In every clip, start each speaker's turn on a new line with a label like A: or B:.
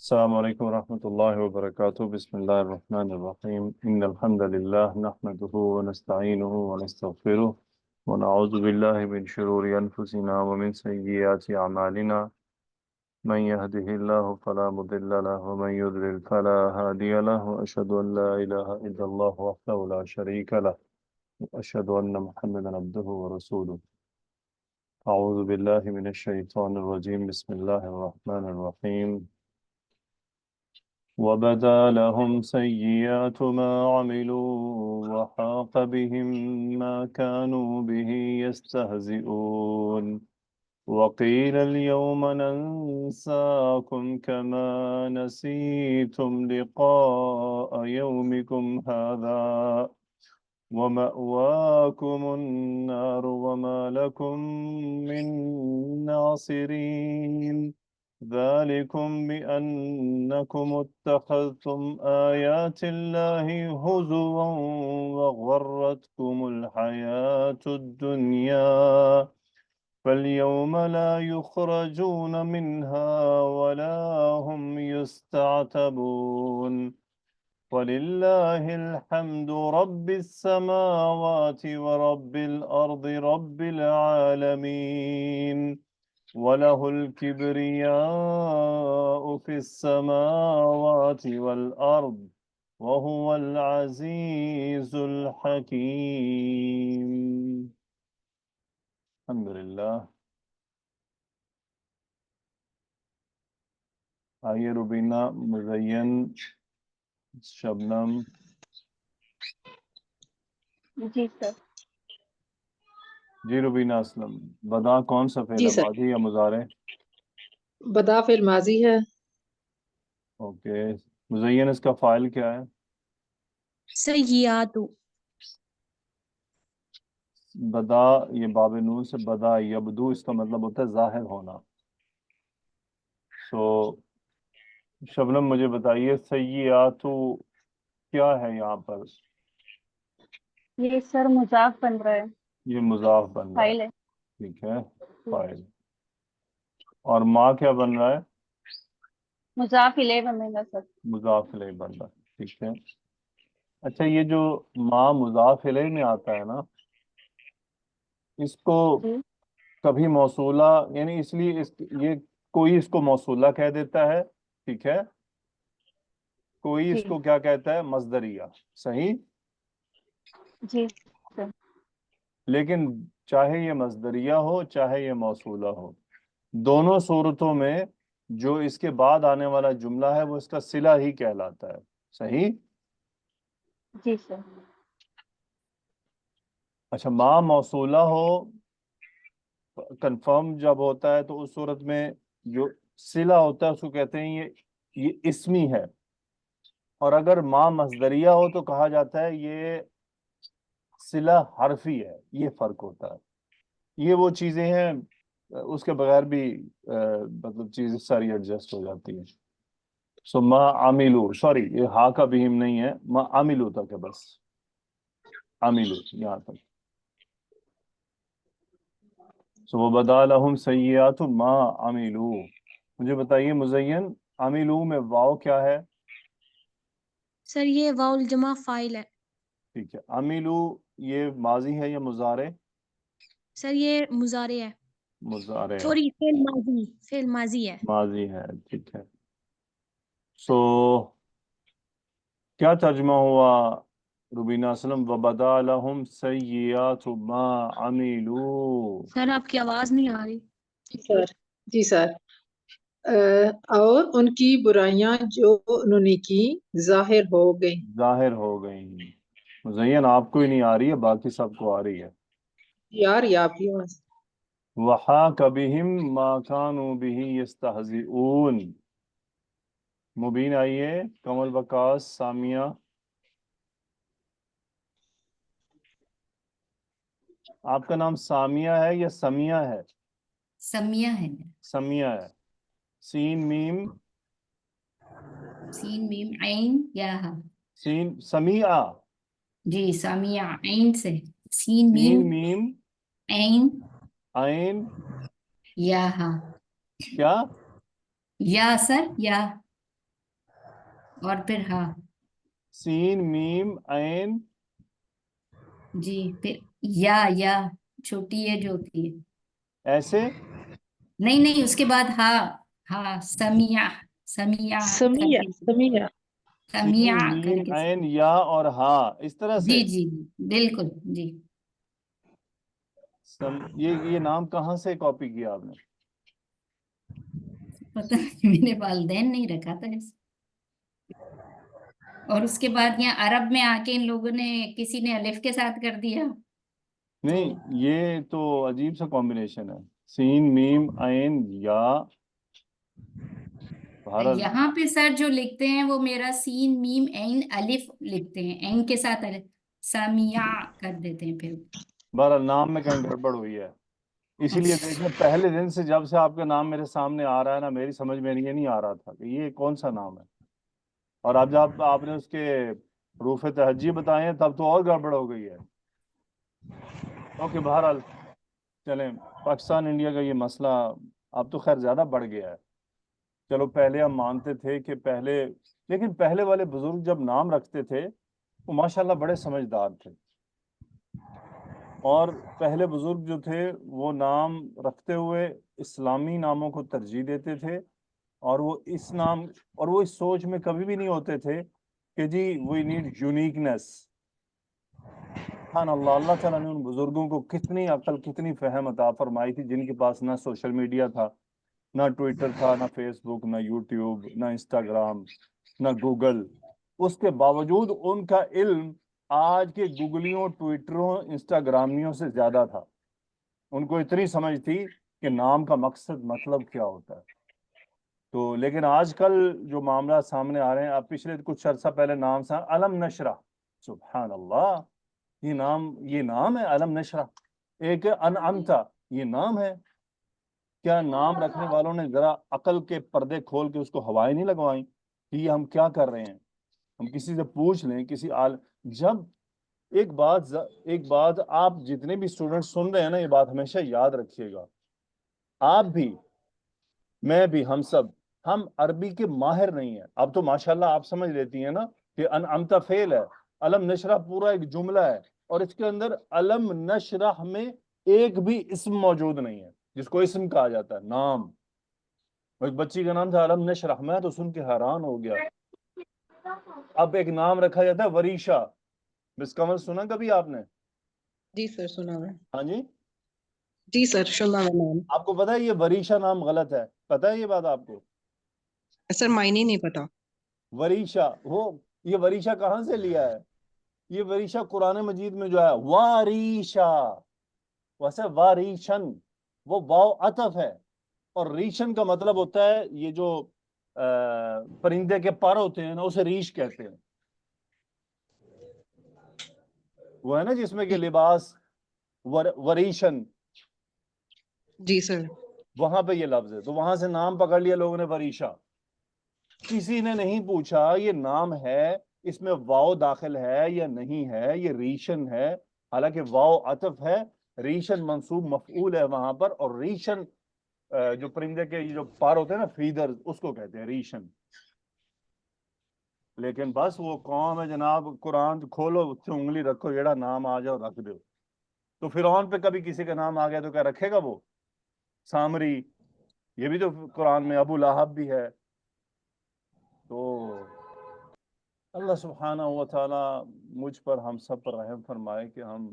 A: السلام عليكم ورحمة الله وبركاته. بسم الله الرحمن الرحيم. إن الحمد لله نحمده ونستعينه ونستغفره ونعوذ بالله من شرور أنفسنا ومن سيئات أعمالنا. من يهده الله فلا مضل له ومن يضلل فلا هادي له، وأشهد أن لا إله إلا الله وحده لا شريك له، وأشهد أن محمدا عبده ورسوله. أعوذ بالله من الشيطان الرجيم. بسم الله الرحمن الرحيم. وبدا لهم سيئات ما عملوا وحاق بهم ما كانوا به يستهزئون. وقيل اليوم ننساكم كما نسيتم لقاء يومكم هذا ومأواكم النار وما لكم من ناصرين. ذلكم بأنكم اتخذتم آيات الله هزوا وغرتكم الحياة الدنيا فاليوم لا يخرجون منها ولا هم يستعتبون. ولله الحمد رب السماوات ورب الأرض رب العالمين، وله الكبرياء في السماوات والأرض وهو العزيز الحكيم. الحمد للہ. آئیے روبینہ، مزین، شبنم.
B: جی سر.
A: جی روبینہ اسلم، بدا کون سا فعل
C: جی
A: ہے،
C: سر،
A: ماضی یا مضارع؟
C: بدا فعل ماضی ہے.
A: اوکے. مزین اس کا فاعل کیا ہے؟
B: سیئات.
A: بدا، یہ باب نون سے بدا یبدو، اس کا مطلب ہوتا ہے ظاہر ہونا. تو شبنم مجھے بتائیے سیئاتو کیا ہے یہاں پر؟
B: یہ سر مضاف بن رہا ہے.
A: یہ مضاف بن رہا ہے،
B: فاعل ہے.
A: ٹھیک ہے، فاعل. اور ما کیا بن رہا ہے؟
B: مضاف الیہ بنے گا سر.
A: مضاف الیہ بن رہا ہے، ٹھیک ہے. اچھا، یہ جو ما مضاف الیہ میں آتا ہے نا، اس کو
B: جی
A: کبھی موصولہ، یعنی اس لیے یہ کوئی اس کو موصولہ کہہ دیتا ہے، ٹھیک ہے، کوئی اس
B: جی
A: کو کیا کہتا ہے، مصدریہ. صحیح.
B: جی سر.
A: لیکن چاہے یہ مصدریہ ہو چاہے یہ موصولہ ہو، دونوں صورتوں میں جو اس کے بعد آنے والا جملہ ہے وہ اس کا صلہ ہی کہلاتا ہے. صحیح.
B: جی سر.
A: اچھا، ما موصولہ ہو، کنفرم جب ہوتا ہے تو اس صورت میں جو صلہ ہوتا ہے اس کو کہتے ہیں یہ اسمی ہے. اور اگر ما مصدریہ ہو تو کہا جاتا ہے یہ صلہ حرفی ہے. یہ فرق ہوتا ہے. یہ وہ چیزیں ہیں اس کے بغیر بھی مطلب چیزیں ساری ایڈجسٹ ہو جاتی ہیں. سو ما عملو، سوری یہ ہا کا بہم نہیں ہے، ما عملو تک ہے، بس عملو یہاں تک. سو وبدا لہم سیئات ما عملو. مجھے بتائیے مزین، عملو میں واو کیا ہے؟
B: سر یہ واؤ الجمع فاعل ہے.
A: ٹھیک ہے. عملو یہ ماضی ہے یا مضارع؟
B: سر یہ مضارع ہے.
A: مضارع ہے،
B: سوری فعل ماضی ہے.
A: ماضی ہے، ٹھیک ہے. سو کیا ترجمہ ہوا روبینہ اسلم؟ وبدا لہم سیئات ما عملو.
B: سر آپ کی آواز نہیں آ رہی.
C: جی سر. جی سر. اور ان کی برائیاں جو انہوں نے کی ظاہر ہو گئی.
A: ظاہر ہو گئی. مزین آپ کو ہی نہیں آ رہی ہے، باقی سب کو آ رہی ہے.
C: یار یہ آپ کی آواز.
A: وحاک بہم ما کانوا بہ یستہزئون. مبین آئیے، کمل وکاس، سامیہ. آپ کا نام سامیہ ہے یا سمیہ ہے؟
D: سمیہ ہے.
A: سمیہ ہے. سین میم
D: سین میم عین یا ہا.
A: سین سمیہ.
D: جی سمیہ عین سے. سین
A: سین
D: میم
A: میم
D: عین
A: عین
D: یا ہا.
A: کیا؟
D: یا سر یا. اور پھر ہاں
A: سین میم عین
D: جی، پھر یا چھوٹی ہے جو ہوتی ہے،
A: ایسے
D: نہیں اس کے بعد ہاں، ہاں سمیع کر
C: سمیع
D: کے،
C: سمیع
D: سمیع
A: سین
D: کر
A: میم
D: کے،
A: عین یا اور ہا اس طرح
D: جی
A: سے
D: جی بالکل جی۔
A: یہ نام کہاں سے کاپی کیا آپ نے؟
D: پتہ نہیں، میرے والدین نہیں رکھا تھا اس، اور اس کے بعد یہاں عرب میں آ کے ان لوگوں نے کسی نے الف کے ساتھ کر دیا تو
A: نہیں یہ تو عجیب سا کمبینیشن ہے، سین میم عین یا بہرحال
D: یہاں پہ سر جو لکھتے ہیں وہ میرا سین میم عین الف لکھتے ہیں، عین کے ساتھ الف، سمیع کر دیتے ہیں پھر۔
A: بہرحال نام میں کہیں گڑبڑ ہوئی ہے، اسی لیے
D: اچھا
A: دیکھیں پہلے دن سے جب سے آپ کا نام میرے سامنے آ رہا ہے نا، میری سمجھ میں یہ نہیں آ رہا تھا کہ یہ کون سا نام ہے، اور اب جب آپ نے اس کے حروف تہجی بتائے ہیں تب تو اور گڑبڑ ہو گئی ہے۔ اوکے بہرحال چلیں، پاکستان انڈیا کا یہ مسئلہ اب تو خیر زیادہ بڑھ گیا ہے، چلو پہلے ہم مانتے تھے کہ لیکن پہلے والے بزرگ جب نام رکھتے تھے وہ ماشاءاللہ بڑے سمجھدار تھے، اور پہلے بزرگ جو تھے وہ نام رکھتے ہوئے اسلامی ناموں کو ترجیح دیتے تھے، اور وہ اس سوچ میں کبھی بھی نہیں ہوتے تھے کہ جی وی نیڈ یونیکنیس۔ سبحان اللہ، اللہ تعالیٰ نے ان بزرگوں کو کتنی عقل کتنی فہم عطا فرمائی تھی، جن کے پاس نہ سوشل میڈیا تھا، نہ ٹویٹر تھا، نہ فیس بک، نہ یوٹیوب، نہ انسٹاگرام، نہ گوگل، اس کے باوجود ان کا علم آج کے گوگلیوں، ٹویٹروں، انسٹاگرامیوں سے زیادہ تھا۔ ان کو اتنی سمجھ تھی کہ نام کا مقصد مطلب کیا ہوتا ہے۔ تو لیکن آج کل جو معاملات سامنے آ رہے ہیں، اب پچھلے کچھ عرصہ پہلے نام سا علم نشرح، سبحان اللہ، یہ نام ہے علم نشرح، ایک انعمتا، یہ نام ہے۔ کیا نام رکھنے والوں نے ذرا عقل کے پردے کھول کے اس کو ہوائیں نہیں لگوائیں کہ یہ ہم کیا کر رہے ہیں؟ ہم کسی سے پوچھ لیں، جب ایک بات آپ جتنے بھی اسٹوڈنٹ سن رہے ہیں نا، یہ بات ہمیشہ یاد رکھیے گا، آپ بھی، میں بھی، ہم عربی کے ماہر نہیں ہیں۔ اب تو ماشاءاللہ آپ سمجھ لیتی ہیں نا کہ انعمتا فعل ہے، علم نشرح پورا ایک جملہ ہے، اور اس کے اندر علم نشرح میں ایک بھی اسم موجود نہیں ہے، جس کو اسم کہا جاتا ہے، نام۔ ایک بچی کا نام تھا علم نشرح، میں تو سن کے حیران ہو گیا۔ اب ایک نام رکھا جاتا ہے وریشہ، مس کمل سنا کبھی آپ نے؟
C: جی سر سنا ہے،
A: ہاں جی،
C: جی سر سنا ہے نام،
A: آپ کو پتا ہے یہ وریشہ نام غلط ہے، پتا ہے یہ بات آپ کو؟
C: سر معنی نہیں پتا۔
A: وریشہ، یہ وریشہ کہاں سے لیا ہے؟ یہ وریشہ قرآن مجید میں جو ہے واریشہ، ویسے واریشن، وہ واو عطف ہے، اور ریشن کا مطلب ہوتا ہے یہ جو پرندے کے پر ہوتے ہیں نا، اسے ریش کہتے ہیں، وہ ہے نا جس میں کہ لباس، وریشن،
C: جی سر،
A: وہاں پہ یہ لفظ ہے، تو وہاں سے نام پکڑ لیا لوگوں نے وریشہ۔ کسی نے نہیں پوچھا یہ نام ہے، اس میں واو داخل ہے یا نہیں ہے، یہ ریشن ہے، حالانکہ واو عطف ہے، ریشن منصوب مفعول ہے وہاں پر، اور ریشن جو پرندے کے جو پر ہوتے ہیں نا، فیدر، اس کو کہتے ہیں ریشن۔ لیکن بس وہ قوم ہے جناب، قرآن کھولو، اس سے انگلی رکھو، جیڑا نام آ جاؤ رکھ دو۔ تو فرعون پہ کبھی کسی کا نام آ گیا تو کیا رکھے گا وہ؟ سامری، یہ بھی تو قرآن میں، ابو لہب بھی ہے۔ تو اللہ سبحانہ و تعالی مجھ پر، ہم سب پر رحم فرمائے کہ ہم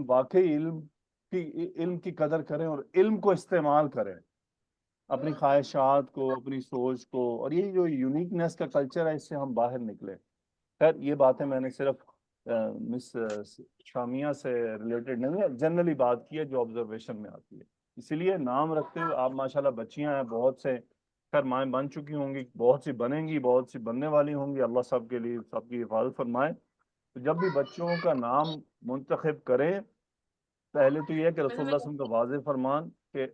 A: واقعی علم کی قدر کریں اور علم کو استعمال کریں، اپنی خواہشات کو، اپنی سوچ کو، اور یہ جو یونیکنیس کا کلچر ہے اس سے ہم باہر نکلیں۔ خیر یہ باتیں میں نے صرف مس شامیہ سے ریلیٹڈ نہیں ہے، جنرلی بات کی ہے جو آبزرویشن میں آتی ہے۔ اسی لیے نام رکھتے ہوئے آپ ماشاءاللہ بچیاں ہیں بہت سے، خیر مائیں بن چکی ہوں گی، بہت سی بنیں گی، بہت سی بننے والی ہوں گی، اللہ سب کے لیے سب کی حفاظت فرمائے۔ تو جب بھی بچوں کا نام منتخب کریں، پہلے تو یہ ہے کہ رسول اللہ صلی اللہ علیہ وسلم کا واضح فرمان کہ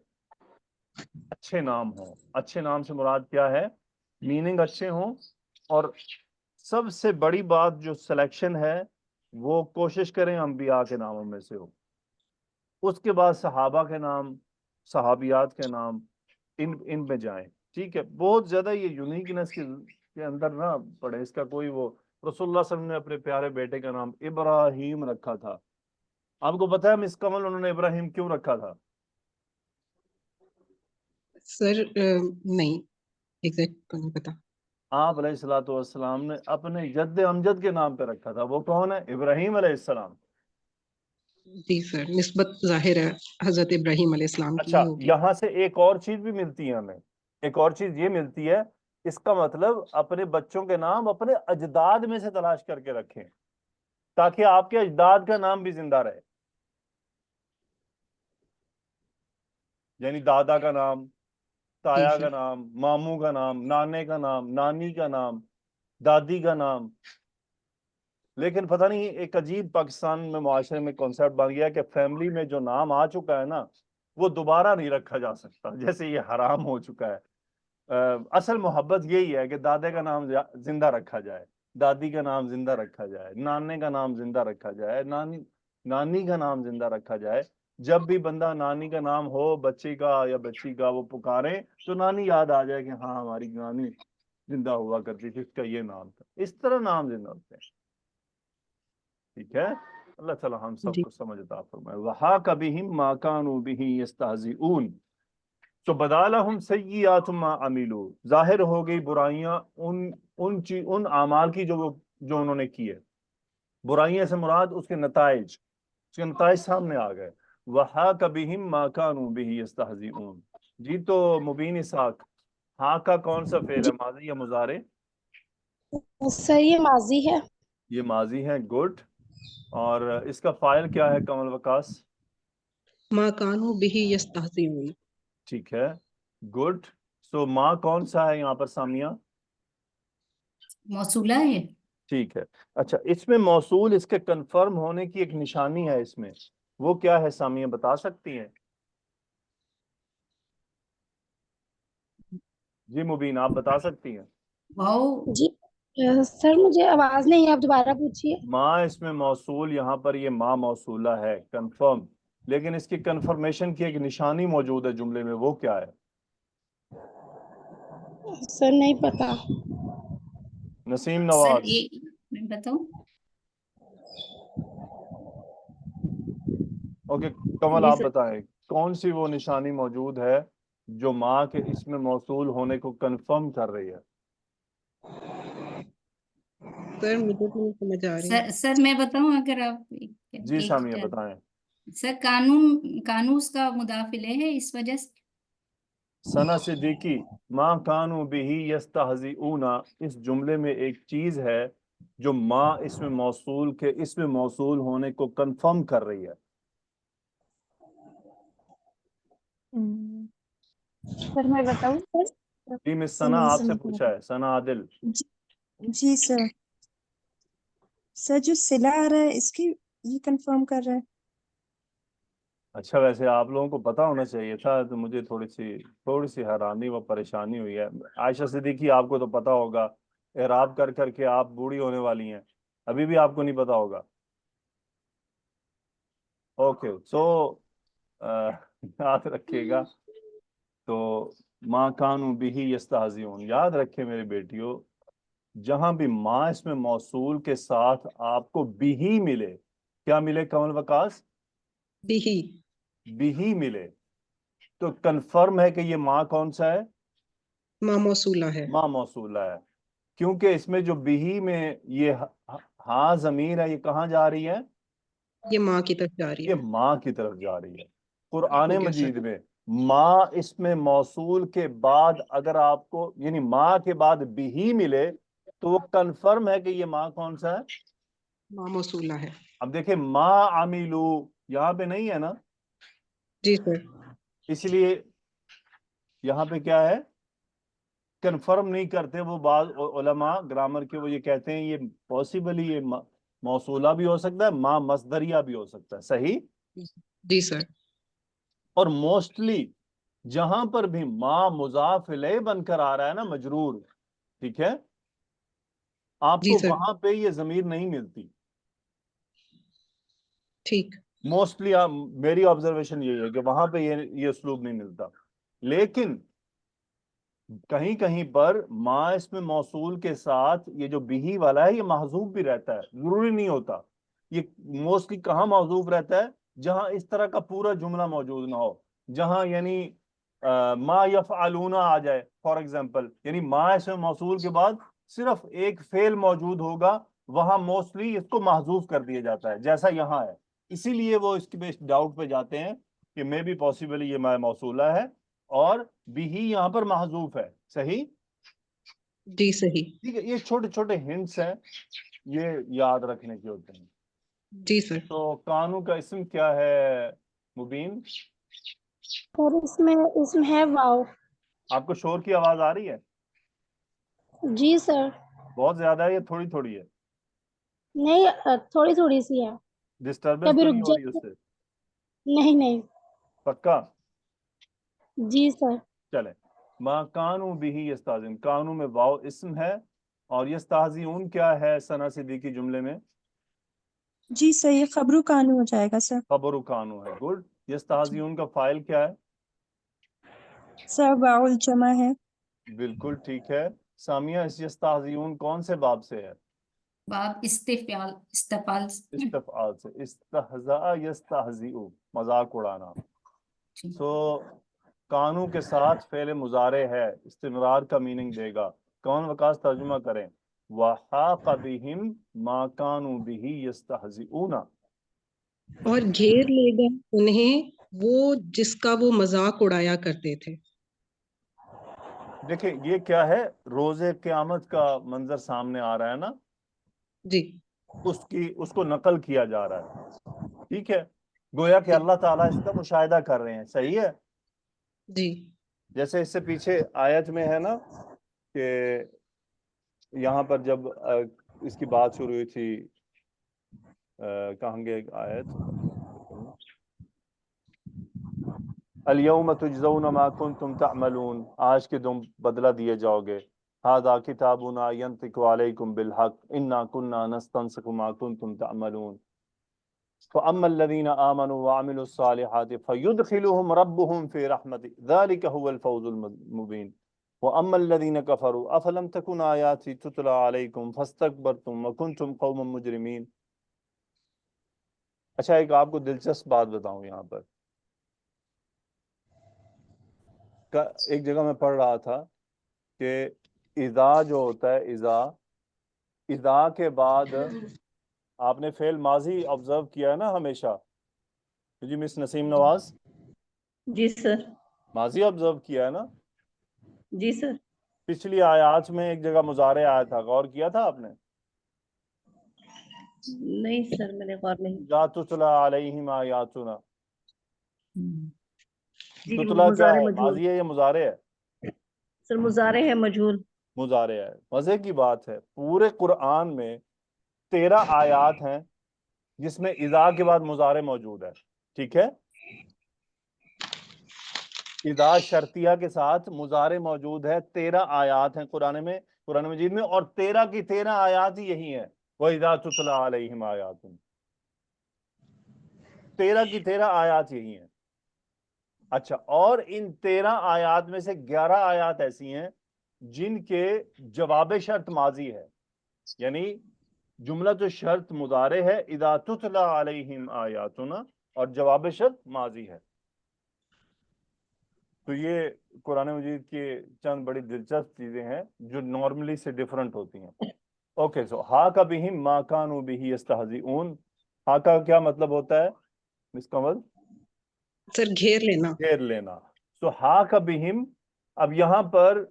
A: اچھے نام ہوں۔ اچھے نام سے مراد کیا ہے؟ میننگ اچھے ہوں، اور سب سے بڑی بات جو سلیکشن ہے وہ کوشش کریں انبیاء کے ناموں میں سے ہو، اس کے بعد صحابہ کے نام، صحابیات کے نام، ان میں جائیں، ٹھیک ہے؟ بہت زیادہ یہ یونیکنیس کی کے اندر نہ پڑے، اس کا کوئی وہ رسول اللہ صلی اللہ علیہ وسلم نے اپنے پیارے بیٹے کا نام ابراہیم رکھا تھا. آپ کو پتا ہے مس کمل انہوں نے ابراہیم کیوں رکھا تھا؟
C: سر نہیں ایگزیکٹ نہیں پتا.
A: آپ علیہ الصلوۃ والسلام نے اپنے جد امجد کے نام پہ رکھا تھا. وہ کون ہے؟ ابراہیم علیہ السلام.
C: جی سر، نسبت ظاہر ہے حضرت ابراہیم علیہ السلام کی
A: اچھا،
C: ہی ہوگی.
A: یہاں سے ایک اور چیز بھی ملتی ہے ہمیں. ایک اور چیز یہ ملتی ہے، اس کا مطلب اپنے بچوں کے نام اپنے اجداد میں سے تلاش کر کے رکھیں تاکہ آپ کے اجداد کا نام بھی زندہ رہے. یعنی دادا کا نام،
C: جی
A: تایا کا
C: سر.
A: نام، ماموں کا نام، نانے کا نام، نانی کا نام، دادی کا نام. لیکن پتہ نہیں ایک عجیب پاکستان میں معاشرے میں کانسیپٹ بن گیا کہ فیملی میں جو نام آ چکا ہے نا وہ دوبارہ نہیں رکھا جا سکتا، جیسے یہ حرام ہو چکا ہے. اصل محبت یہی ہے کہ دادے کا نام زندہ رکھا جائے، دادی کا نام زندہ رکھا جائے، نانے کا نام زندہ رکھا جائے، نانی کا نام زندہ رکھا جائے. جب بھی بندہ نانی کا نام ہو بچے کا یا بچی کا وہ پکارے تو نانی یاد آ جائے کہ ہاں ہماری نانی زندہ ہوا کرتی تھی، اس کا یہ نام تھا. اس طرح نام زندہ ہوتے ہیں. ٹھیک ہے، اللہ تعالی ہم سب
C: جی
A: کو سمجھ عطا فرمائے. وَحَاقَ بِهِم مَا كَانُوا بِهِ يَسْتَهْزِئُونَ. تو بَدَا سیئات ما عملوا، ظاہر ہو گئی برائیاں ان اعمال کی جو انہوں نے کی ہے. برائیاں سے مراد اس کے نتائج سامنے آ گئے. وَحَاقَ بِهِم مَا كَانُوا بِهِ يَسْتَهْزِئُونَ. جی تو مبین اسحاق، ہاں کا کون سا فعل
B: جی
A: ہے، ماضی یا مضارع؟
B: سر یہ ماضی ہے.
A: یہ ماضی ہے. گڈ. اور اس کا فاعل کیا ہے کمل وکاس؟
C: ما کانوا بہ یستہزئون.
A: ٹھیک ہے، گڈ. سو ماں کون سا ہے یہاں پر سامیہ؟
D: موصولہ ہے.
A: ٹھیک ہے. اچھا، اس میں موصول اس کے کنفرم ہونے کی ایک نشانی ہے اس میں، وہ کیا ہے سامیہ بتا سکتی ہیں؟ جی مبین آپ بتا سکتی ہیں.
D: واؤ.
B: جی سر مجھے آواز نہیں، آپ دوبارہ پوچھیے.
A: ماں اس میں موصول، یہاں پر یہ ماں موصولہ ہے کنفرم، لیکن اس کی کنفرمیشن کی ایک نشانی موجود ہے جملے میں، وہ کیا ہے؟
B: سر نہیں پتا.
A: نسیم
D: سر
A: نواز.
D: میں بتاؤں؟
A: اوکے کمل
B: جی
A: آپ
B: سر.
A: بتائیں کون سی وہ نشانی موجود ہے جو ماں کے اس میں موصول ہونے کو کنفرم کر رہی ہے؟
C: سر مجھے تو نہیں سمجھ آ رہی.
D: سر میں بتاؤں اگر آپ
A: جی
D: ایک
A: سامیہ بتائیں.
D: سر قانون کا مضاف الیہ ہے اس وجہ سے.
A: ثنا صدیقی، ما کانوا بہ یستہزئون، اس جملے میں ایک چیز ہے جو ماں اس میں موصول کے اس میں موصول ہونے کو کنفرم کر رہی ہے.
B: سر میں بتاؤں سر.
A: جی مس ثنا
B: نہیں
A: آپ سے
B: سمجھ آ
A: پوچھا ہے، ثنا عادل.
E: جی سر. سر جو صلہ آ رہا ہے اس کی یہ کنفرم کر رہا ہے.
A: اچھا ویسے آپ لوگوں کو پتا ہونا چاہیے تھا، تو مجھے تھوڑی سی حیرانی و پریشانی ہوئی ہے. عائشہ صدیقی آپ کو تو پتا ہوگا، اعراب کر کر کے آپ بوڑھی ہونے والی ہیں، ابھی بھی آپ کو نہیں پتا ہوگا. اوکے سو یاد رکھیے گا. تو ماں کانوا بہ یستہزئون، یاد رکھے میرے بیٹیوں، جہاں بھی ماں اس میں موصول کے ساتھ آپ کو بھی ملے، کیا ملے کمل وکاس؟
C: بہ.
A: بھی ملے تو کنفرم ہے کہ یہ ماں کون سا ہے؟
C: ما موصولہ ہے.
A: ماں موصولہ ہے، کیونکہ اس میں جو بھی میں یہ ہاں ضمیر ہے، یہ کہاں جا رہی ہے؟
C: یہ ماں کی طرف جا رہی
A: یہ
C: ہے.
A: ماں کی طرف جا رہی ہے. قرآن
C: ہو گیا سر.
A: مجید میں ماں اس میں موصول کے بعد اگر آپ کو یعنی ماں کے بعد بھی ملے تو وہ کنفرم ہے کہ یہ ماں کون سا ہے؟
C: ما موصولہ ہے.
A: اب دیکھیں ما عملو یہاں پہ نہیں ہے نا،
C: جی سر.
A: اس لیے یہاں پہ کیا ہے، کنفرم نہیں کرتے. وہ بعض علماء گرامر کے وہ یہ کہتے ہیں یہ پاسبلی یہ موصولہ بھی ہو سکتا ہے، ما مصدریہ بھی ہو سکتا ہے. صحیح.
C: جی سر.
A: اور موسٹلی جہاں پر بھی ما مضاف الیہ بن کر آ رہا ہے نا مجرور، ٹھیک ہے، آپ
C: جی
A: کو
C: سر.
A: وہاں پہ یہ ضمیر نہیں ملتی.
C: ٹھیک.
A: موسٹلی میری آبزرویشن یہی ہے کہ وہاں پہ یہ اسلوب نہیں ملتا. لیکن کہیں کہیں پر ما اس میں موصول کے ساتھ یہ جو بھی والا ہے یہ محذوف بھی رہتا ہے، ضروری نہیں ہوتا. یہ موسٹلی کہاں محذوف رہتا ہے؟ جہاں اس طرح کا پورا جملہ موجود نہ ہو، جہاں یعنی ما یفعلون آ جائے فار ایگزامپل، یعنی ما اس میں موصول کے بعد صرف ایک فعل موجود ہوگا، وہاں موسٹلی اس کو محذوف کر دیا جاتا ہے جیسا یہاں ہے. اسی لیے وہ اس کے ڈاؤٹ پہ جاتے ہیں کہ میں بھی پاسبل یہ ما موصولہ ہے اور بھی یہاں پر محذوف ہے. صحیح؟
C: جی صحیح.
A: ٹھیک ہے، یہ چھوٹے چھوٹے ہنٹس ہیں، یہ یاد رکھنے کے ہوتے ہیں.
C: جی سر.
A: تو قانون کا اسم کیا ہے مبین؟
B: سر اس میں ہے واو.
A: آپ کو شور کی آواز آ رہی ہے؟
B: جی سر.
A: بہت زیادہ ہے یا تھوڑی تھوڑی ہے؟
B: نہیں تھوڑی تھوڑی سی ہے.
A: ڈسٹربنس
B: کبھی
A: تو
B: رک
A: نہیں ہو رہی اس
B: جائے.
A: سے؟
B: نہیں.
A: پکا؟
B: جی سر.
A: چلے. ما کانو بھی یستازن، کانو میں واو اسم ہے، اور یستہزئون کیا ہے ثنا صدیقی جملے میں؟
E: جی سر، یہ خبرو کانو ہو جائے گا سر.
A: خبر کانو ہے. گڈ. یستہزئون کا فاعل کیا ہے؟
E: سر واو الجمع ہے.
A: بالکل ٹھیک ہے. سامیہ، اس یستہزئون کون سے باب سے ہے؟
D: باب استفعال، استفعال
A: استفعال سے. استہزاء یستہزئ، مذاق اڑانا. سو کانو کے ساتھ فعل مضارع ہے، استمرار کا میننگ دے گا. کون وکاس ترجمہ کریں؟ وَحَاقَ بِهِمْ مَا كَانُوا بِهِ يَسْتَهْزِئُونَ.
C: اور گھیر لے گا انہیں وہ جس کا وہ مذاق اڑایا کرتے تھے.
A: دیکھیں یہ کیا ہے، روز قیامت کا منظر سامنے آ رہا ہے نا،
C: جی.
A: اس کو نقل کیا جا رہا ہے. ٹھیک ہے، گویا کہ اللہ تعالیٰ اس کا مشاہدہ کر رہے ہیں. صحیح ہے؟
C: جی.
A: جیسے اس سے پیچھے آیت میں ہے نا کہ یہاں پر جب اس کی بات شروع ہوئی تھی، کہیں گے ایک آیت، الیوم تجزون ما کنتم تعملون، آج کے تم بدلہ دیے جاؤ گے. ھذا کتابنا ینطق علیکم بالحق انا کنا نستنسخ ما کنتم تعملون. فاما الذین آمنوا وعملوا الصالحات فیدخلهم ربهم فی رحمته ذلك هو الفوز المبین. واما الذین کفروا افلم تکن آیاتی تتلی علیکم فاستکبرتم وکنتم قوما مجرمین. اچھا ایک آپ کو دلچسپ بات بتاؤں، یہاں پر ایک جگہ میں پڑھ رہا تھا کہ اذا جو ہوتا ہے، اذا کے بعد آپ نے فعل ماضی آبزرو کیا ہے نا ہمیشہ. جی مس نسیم نواز،
F: جی سر.
A: ماضی آبزرو کیا ہے نا؟
F: جی سر.
A: پچھلی آیات میں ایک جگہ مضارع آیا تھا، غور کیا تھا آپ نے؟
F: نہیں سر، میں نے غور نہیں.
A: لا تتلی علیہم آیاتنا.
F: جی
A: تتلی کیا
F: مضارع
A: ہے،
F: مجہول.
A: ماضی ہے یا مضارع ہے؟
F: سر مضارع ہے مجہول.
A: مضارع ہے. مزے کی بات ہے، پورے قرآن میں 13 آیات ہیں جس میں اذا کے بعد مضارع موجود ہے. ٹھیک ہے، اذا شرطیہ کے ساتھ مضارع موجود ہے. 13 آیات ہیں قرآن مجید میں، اور 13 کی 13 آیات ہی یہی ہیں. وَإِذَا تُتْلَىٰ عَلَيْهِمْ آیَاتٌ، 13 کی 13 آیات یہی ہیں. اچھا، اور ان 13 آیات میں سے 11 آیات ایسی ہیں جن کے جواب شرط ماضی ہے، یعنی جملہ تو شرط مضارع ہے اذا تتلی علیہم آیاتنا، اور جواب شرط ماضی ہے. تو یہ قرآن مجید کی چند بڑی دلچسپ چیزیں ہیں جو نارملی سے ڈیفرنٹ ہوتی ہیں. اوکے، سو ہا کا بہم ما کانوا بہ یستہزئون. ہا کا کیا مطلب ہوتا ہے مس کمل؟
C: سر گھیر لینا.
A: گھیر لینا. سو ہا کا بہم، اب یہاں پر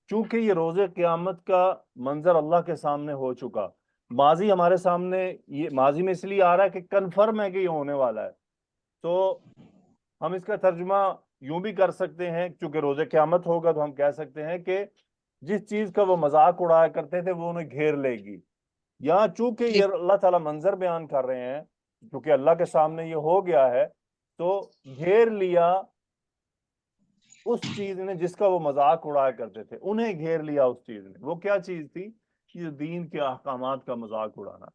A: چونکہ یہ روز قیامت کا منظر اللہ کے سامنے ہو چکا، ماضی ہمارے سامنے، یہ ماضی میں اس لیے آ رہا ہے کہ کنفرم ہے کہ یہ ہونے والا ہے. تو ہم اس کا ترجمہ یوں بھی کر سکتے ہیں، چونکہ روز قیامت ہوگا تو ہم کہہ سکتے ہیں کہ جس چیز کا وہ مذاق اڑایا کرتے تھے وہ انہیں گھیر لے گی. یا چونکہ یہ اللہ تعالیٰ منظر بیان کر رہے ہیں، چونکہ اللہ کے سامنے یہ ہو گیا ہے، تو گھیر لیا اس چیز نے جس کا وہ مذاق اڑایا کرتے تھے، انہیں گھیر لیا اس چیز نے. وہ کیا چیز تھی؟ یہ دین کے احکامات کا مذاق اڑانا،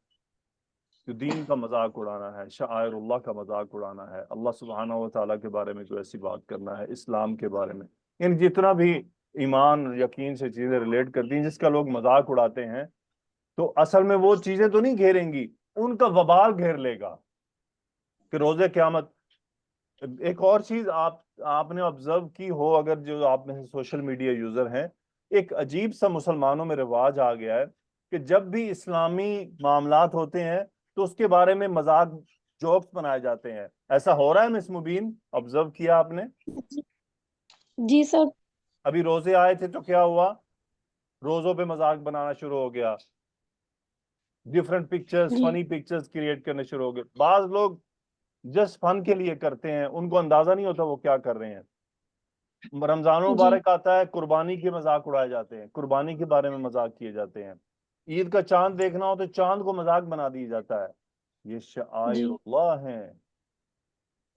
A: جو دین کا مذاق اڑانا ہے، شعائر اللہ کا مذاق اڑانا ہے، اللہ سبحانہ و تعالیٰ کے بارے میں کوئی ایسی بات کرنا ہے، اسلام کے بارے میں. یعنی جتنا بھی ایمان یقین سے چیزیں ریلیٹ کرتی ہیں جس کا لوگ مذاق اڑاتے ہیں تو اصل میں وہ چیزیں تو نہیں گھیریں گی، ان کا وبال گھیر لے گا کہ روز قیامت۔ ایک اور چیز آپ نے آبزرو کی ہو، اگر جو آپ میں سوشل میڈیا یوزر ہیں، ایک عجیب سا مسلمانوں میں رواج آ گیا ہے کہ جب بھی اسلامی معاملات ہوتے ہیں تو اس کے بارے میں مذاق جوکس بنائے جاتے ہیں۔ ایسا ہو رہا ہے مس مبین؟ آبزرو کیا آپ نے؟
B: جی سر۔
A: ابھی روزے آئے تھے تو کیا ہوا؟ روزوں پہ مذاق بنانا شروع ہو گیا، ڈفرنٹ پکچرز،
B: جی
A: فنی پکچرز کریٹ کرنے شروع ہو گئے۔ بعض لوگ جسٹ فن کے لیے کرتے ہیں، ان کو اندازہ نہیں ہوتا وہ کیا کر رہے ہیں۔ رمضان
B: جی
A: مبارک آتا ہے، قربانی کے مذاق اڑائے جاتے ہیں، قربانی کے بارے میں مذاق کیے جاتے ہیں۔ عید کا چاند دیکھنا ہو تو چاند کو مذاق بنا دیا جاتا ہے۔ یہ شعائر
B: جی
A: اللہ ہیں،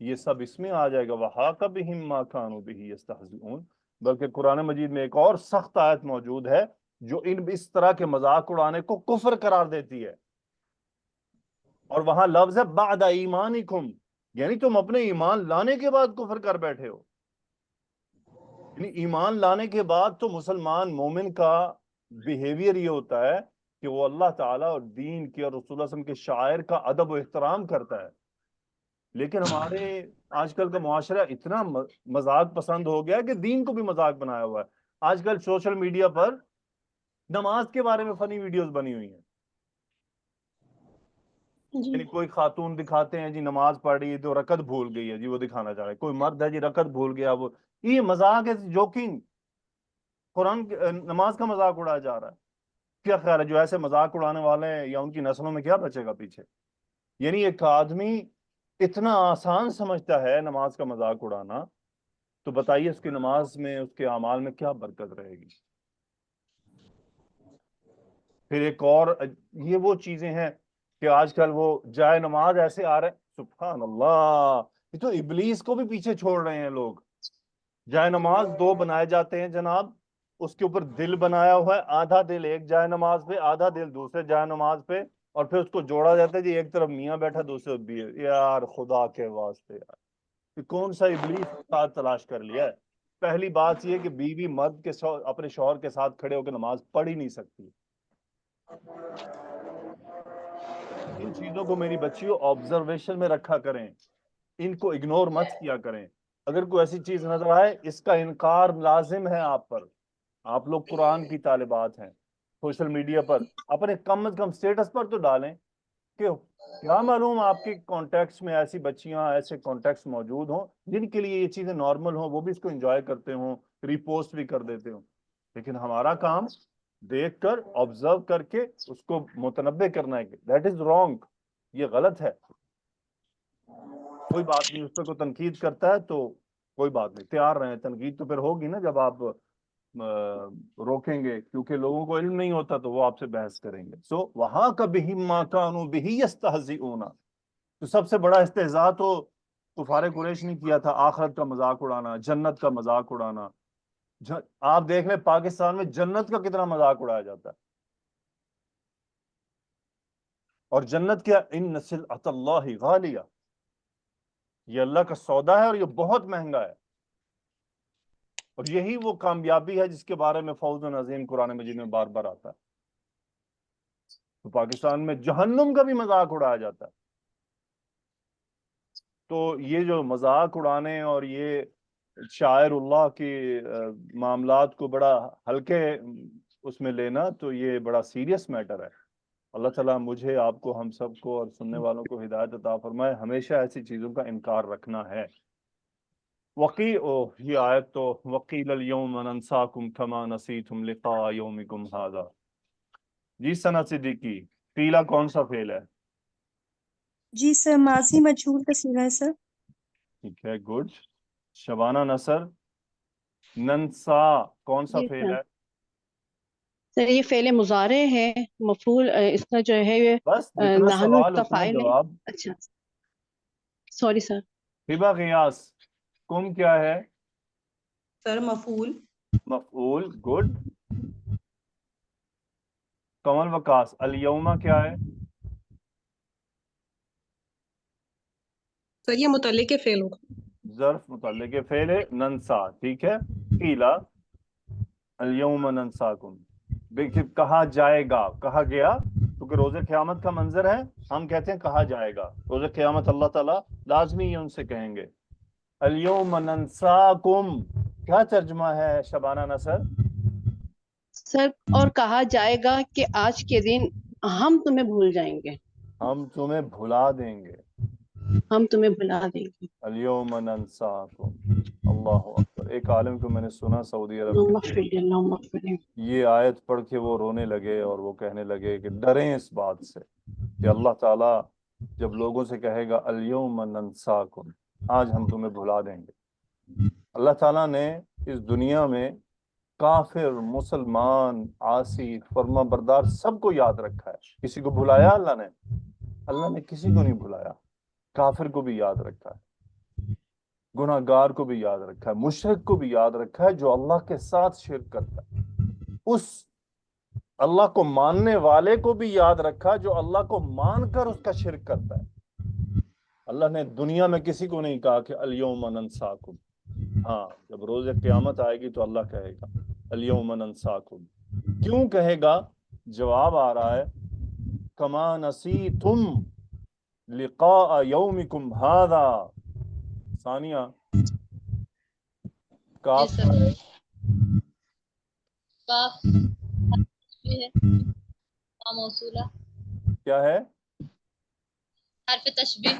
A: یہ سب اس میں آ جائے گا۔ وَحَاقَ بِهِم مَا كَانُوا بِهِ يَسْتَهْزِئُونَ۔ بلکہ قرآن مجید میں ایک اور سخت آیت موجود ہے جو اس طرح کے مذاق اڑانے کو کفر قرار دیتی ہے، اور وہاں لفظ ہے بعد ایمانکم، یعنی تم اپنے ایمان لانے کے بعد کفر کر بیٹھے ہو۔ یعنی ایمان لانے کے بعد تو مسلمان مومن کا بیہیویئر یہ ہوتا ہے کہ وہ اللہ تعالیٰ اور دین کی اور رسول اللہ صلی اللہ علیہ وسلم کے شاعر کا ادب و احترام کرتا ہے۔ لیکن ہمارے آج کل کا معاشرہ اتنا مذاق پسند ہو گیا کہ دین کو بھی مذاق بنایا ہوا ہے۔ آج کل سوشل میڈیا پر نماز کے بارے میں فنی ویڈیوز بنی ہوئی ہیں،
B: جی
A: یعنی کوئی خاتون دکھاتے ہیں جی نماز پڑھ رہی ہے تو رکعت بھول گئی ہے جی، وہ دکھانا چاہ رہے ہیں۔ کوئی مرد ہے جی رکعت بھول گیا، وہ یہ مذاق ہے، جوکنگ، قرآن نماز کا مذاق اڑایا جا رہا ہے۔ کیا خیال ہے جو ایسے مذاق اڑانے والے ہیں یا ان کی نسلوں میں کیا بچے گا پیچھے؟ یعنی ایک آدمی اتنا آسان سمجھتا ہے نماز کا مذاق اڑانا، تو بتائیے اس کی نماز میں، اس کے اعمال میں کیا برکت رہے گی؟ پھر ایک اور یہ وہ چیزیں ہیں کہ آج کل وہ جائے نماز ایسے آ رہے ہیں، سبحان اللہ، یہ تو ابلیس کو بھی پیچھے چھوڑ رہے ہیں لوگ۔ جائے نماز دو بنائے جاتے ہیں جناب، اس کے اوپر دل بنایا ہوا ہے، آدھا دل ایک جائے نماز پہ، آدھا دل دوسرے جائے نماز پہ، اور پھر اس کو جوڑا جاتا ہے جی ایک طرف میاں بیٹھا دوسرے طرف بھی ہے۔ یار خدا کے واسطے یار، کہ کون سا ابلیس ساتھ تلاش کر لیا ہے؟ پہلی بات یہ کہ بیوی مرد کے اپنے شوہر کے ساتھ کھڑے ہو کے نماز پڑھ ہی نہیں سکتی۔ ان چیزوں کو میری بچیوں آبزرویشن میں رکھا کریں، ان کو اگنور مت کیا کریں۔ اگر کوئی ایسی چیز نظر آئے، اس کا انکار لازم ہے آپ پر۔ آپ لوگ قرآن کی طالبات ہیں، سوشل میڈیا پر اپنے کم از کم سٹیٹس پر تو ڈالیں کہ کیا معلوم آپ کے کانٹیکٹس میں ایسی بچیاں، ایسے کانٹیکٹس موجود ہوں جن کے لیے یہ چیزیں نارمل ہوں، وہ بھی اس کو انجوائے کرتے ہوں، ریپوسٹ بھی کر دیتے ہوں۔ لیکن ہمارا کام دیکھ کر آبزرو کر کے اس کو متنبع کرنا ہے کہ دیٹ از رانگ، یہ غلط ہے۔ کوئی بات نہیں، اس پہ کوئی تنقید کرتا ہے تو کوئی بات نہیں، تیار رہیں، تنقید تو پھر ہوگی نا جب آپ روکیں گے، کیونکہ لوگوں کو علم نہیں ہوتا تو وہ آپ سے بحث کریں گے۔ سو وہاں کا بِهِم مَا كَانُوا بِهِ يَسْتَهْزِئُونَ، تو سب سے بڑا استہزاء تو کفار قریش نے کیا تھا، آخرت کا مذاق اڑانا، جنت کا مذاق اڑانا۔ آپ دیکھ لیں پاکستان میں جنت کا کتنا مذاق اڑایا جاتا ہے، اور جنت کیا، ان سلعۃ اللہ غالیہ، یہ اللہ کا سودا ہے اور یہ بہت مہنگا ہے، اور یہی وہ کامیابی ہے جس کے بارے میں فوز عظیم قرآن مجید میں بار بار آتا ہے۔ تو پاکستان میں جہنم کا بھی مذاق اڑایا جاتا ہے۔ تو یہ جو مذاق اڑانے اور یہ شاعر اللہ کے معاملات کو بڑا ہلکے اس میں لینا، تو یہ بڑا سیریس میٹر ہے۔ اللہ تعالیٰ مجھے، آپ کو، ہم سب کو اور سننے والوں کو ہدایت عطا فرمائے، ہمیشہ ایسی چیزوں کا انکار رکھنا ہے۔ یہ آیت تو وَقِيلَ الْيَوْمَ نَنْسَاكُمْ كَمَا نَسِيتُمْ لِقَاءَ يَوْمِكُمْ هَذَا۔ جی ثنا صدیقی، قیلہ کون سا فعل ہے؟
E: جی سر، ماضی مجہول کا صیغہ ہے سر۔
A: ٹھیک ہے، گڈ۔ شبانہ نصر، ننسا کون سا
F: جی
A: فعل
F: سر،
A: ہے؟
F: سر یہ فعل مضارع ہے، مفعول اس کا جو ہے یہ
A: بس جتنا
F: نحن
A: سوال
F: اس کا
A: اتنا
F: فاعل ہے۔
A: جواب۔
F: اچھا سوری سر۔
A: ہبہ غیاس، کم کیا ہے؟
G: سر مفعول۔
A: مفعول، گڈ۔ کمل وکاس، الیوم کیا ہے؟
G: سر یہ متعلق فعل ہوگا۔
A: ظرف متعلق ہے فعل ننسا، ٹھیک ہے. قیلا الیوم ننساکم، دیکھیے کہا جائے گا، کہا گیا، کیونکہ روز قیامت کا منظر ہے، ہم کہتے ہیں کہا جائے گا. روز قیامت اللہ تعالیٰ لازمی یہ ان سے کہیں گے الیوم ننساکم. کیا ترجمہ ہے شبانہ نصر؟
F: سر اور کہا جائے گا کہ آج کے دن ہم تمہیں بھول جائیں گے،
A: ہم تمہیں بھلا دیں گے.
F: ہم تمہیں بھلا دیں گے.
A: الیوم ننساکم. اللہ اکبر. ایک عالم کو میں نے سنا سعودی عرب
F: اللہم
A: میں،
F: اغفر لی، اللہم اغفر لی.
A: یہ آیت پڑھ کے وہ رونے لگے اور وہ کہنے لگے کہ ڈریں اس بات سے کہ اللہ تعالیٰ جب لوگوں سے کہے گا الیوم ننساکم، آج ہم تمہیں بھلا دیں گے. اللہ تعالیٰ نے اس دنیا میں کافر، مسلمان، عاصی، فرما بردار سب کو یاد رکھا ہے. کسی کو بھلایا اللہ نے؟ اللہ نے کسی کو نہیں بھلایا. کافر کو بھی یاد رکھا ہے، گناہ گار کو بھی یاد رکھا ہے، مشرک کو بھی یاد رکھا ہے جو اللہ کے ساتھ شرک کرتا ہے. اس اللہ کو ماننے والے کو بھی یاد رکھا جو اللہ کو مان کر اس کا شرک کرتا ہے. اللہ نے دنیا میں کسی کو نہیں کہا کہ الیوم ننساکم. ہاں جب روز قیامت آئے گی تو اللہ کہے گا الیوم ننساکم. کیوں کہے گا؟ جواب آ رہا ہے کما نسیتم لقاء یومکم ھذا. ثانیہ
H: جی
A: کاف
H: سر. کاف تشبیہ ہے، موصولہ،
A: کیا ہے؟
H: حرف تشبیہ.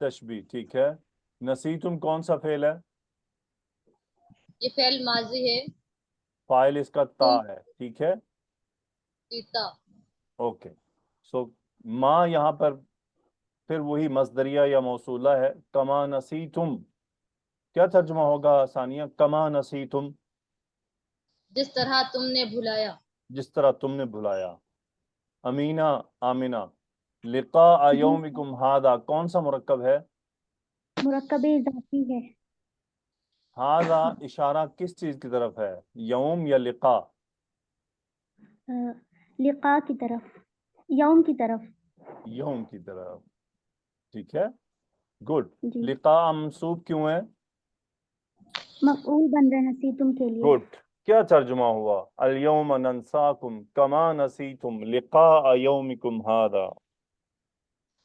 A: تشبیہ، ٹھیک ہے. نسیتم کون سا فعل ہے؟
H: یہ فعل ماضی ہے.
A: فاعل اس کا تا ہے، ٹھیک ہے.
H: پیتا.
A: اوکے. سو ما یہاں پر پھر وہی مصدریہ یا موصولہ ہے. کما نسیتم کیا ترجمہ ہوگا ثانیہ؟ کما نسیتم
H: جس طرح تم نے بھلایا.
A: جس طرح تم نے بھلایا. امینہ، آمنہ، لقاء یومکم ھذا کون سا مرکب ہے؟
B: مرکب اضافی ہے.
A: ھذا اشارہ کس چیز کی طرف ہے؟ یوم یا لقاء؟
B: لقاء کی طرف، یوم کی طرف.
A: یوم کی طرف، ٹھیک ہے. گڈ.
B: جی
A: لقاء منصوب کیوں ہے؟
B: مفعول بن رہے نسیتم کے لیے.
A: گڈ. کیا ترجمہ ہوا؟ الیوم ننساکم کما نسیتم لقاء یومکم ھذا.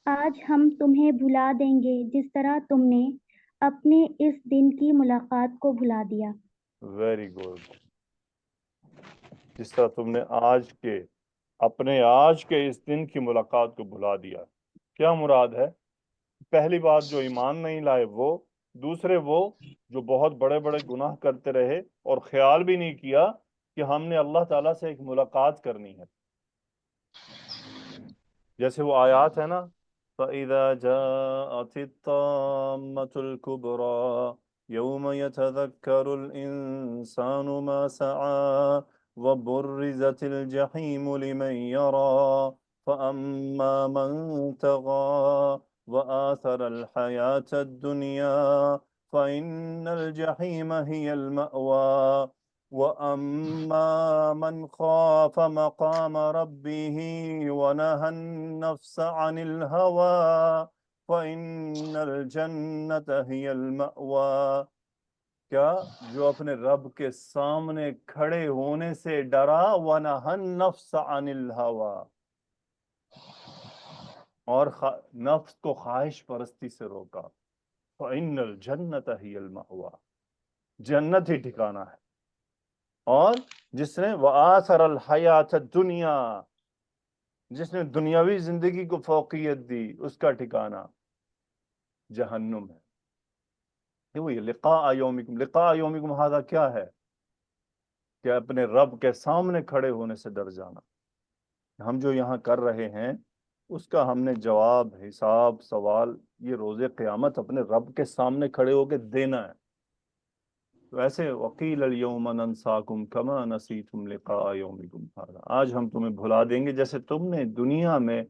B: آج ہم تمہیں بھلا دیں گے جس طرح تم نے اپنے اس دن کی ملاقات کو بھلا دیا.
A: Very good. جس طرح تم نے اپنے آج کے اس دن کی ملاقات کو بھلا دیا. کیا مراد ہے؟ پہلی بات جو ایمان نہیں لائے وہ، دوسرے وہ جو بہت بڑے بڑے گناہ کرتے رہے اور خیال بھی نہیں کیا کہ ہم نے اللہ تعالیٰ سے ایک ملاقات کرنی ہے. جیسے وہ آیات ہے نا فَإِذَا جَاءَتِ الطَّامَّةُ الْكُبْرَى يَوْمَ يَتَذَكَّرُ الْإِنسَانُ مَا سَعَى وَبُرِّزَتِ الْجَحِيمُ لِمَنْ يَرَى فَأَمَّا مَنْ طَغَى وَآثَرَ الْحَيَاةَ الدُّنْيَا فَإِنَّ الْجَحِيمَ هِيَ الْمَأْوَى وَأَمَّا مَنْ خَافَ مَقَامَ رَبِّهِ وَنَهَى النَّفْسَ عَنِ الْهَوَى فَإِنَّ الْجَنَّةَ هِيَ الْمَأْوَى. کیا جو اپنے رب کے سامنے کھڑے ہونے سے ڈرا وَنَهَى النَّفْسَ عَنِ الْهَوَى، اور نفس کو خواہش پرستی سے روکا، فَإِنَّ الْجَنَّةَ هِيَ الْمَأْوَى، جنت ہی ٹھکانہ ہے. اور جس نے وآثر الحیات الدنیا، جس نے دنیاوی زندگی کو فوقیت دی، اس کا ٹھکانہ جہنم ہے. یہ وہی لقاء یومکم. لقاء یومکم ھذا کیا ہے؟ کہ اپنے رب کے سامنے کھڑے ہونے سے ڈر جانا. ہم جو یہاں کر رہے ہیں اس کا ہم نے جواب، حساب، سوال یہ روز قیامت اپنے رب کے سامنے کھڑے ہو کے دینا ہے. تو ایسے وقیل الیوم ننساکم کما نسیتم لقاء یومکم ھذا، آج ہم تمہیں بھلا دیں گے جیسے تم نے دنیا میں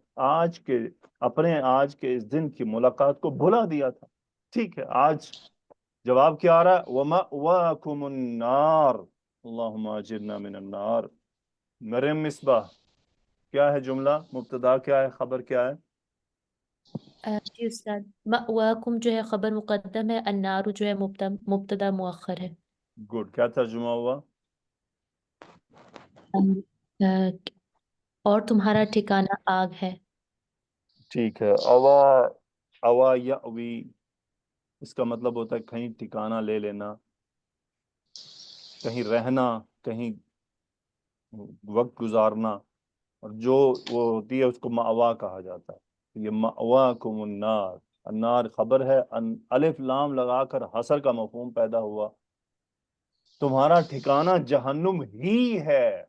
A: اپنے آج کے اس دن کی ملاقات کو بھلا دیا تھا. ٹھیک ہے. آج جواب کیا آ رہا ہے؟ وَمَأْوَاكُمُ النَّارُ اللہم اجرنا من النار. مریم مصباح کیا ہے جملہ؟ مبتدا کیا ہے؟ خبر کیا ہے؟
I: جی استاد، مأواکم جو ہے خبر مقدم ہے، النار جو ہے مبتدا مؤخر ہے.
A: گڈ. کیا ترجمہ ہوا؟
I: آ، اور تمہارا ٹھکانہ آگ ہے.
A: ٹھیک ہے. اوا اوا یاوی اس کا مطلب ہوتا ہے کہیں ٹھکانہ لے لینا، کہیں رہنا، کہیں وقت گزارنا، اور جو وہ ہوتی ہے اس کو مأوا کہا جاتا ہے. یہ مأواکم النار، النار خبر ہے، الف لام لگا کر حصر کا مفہوم پیدا ہوا. تمہارا ٹھکانہ جہنم ہی ہے.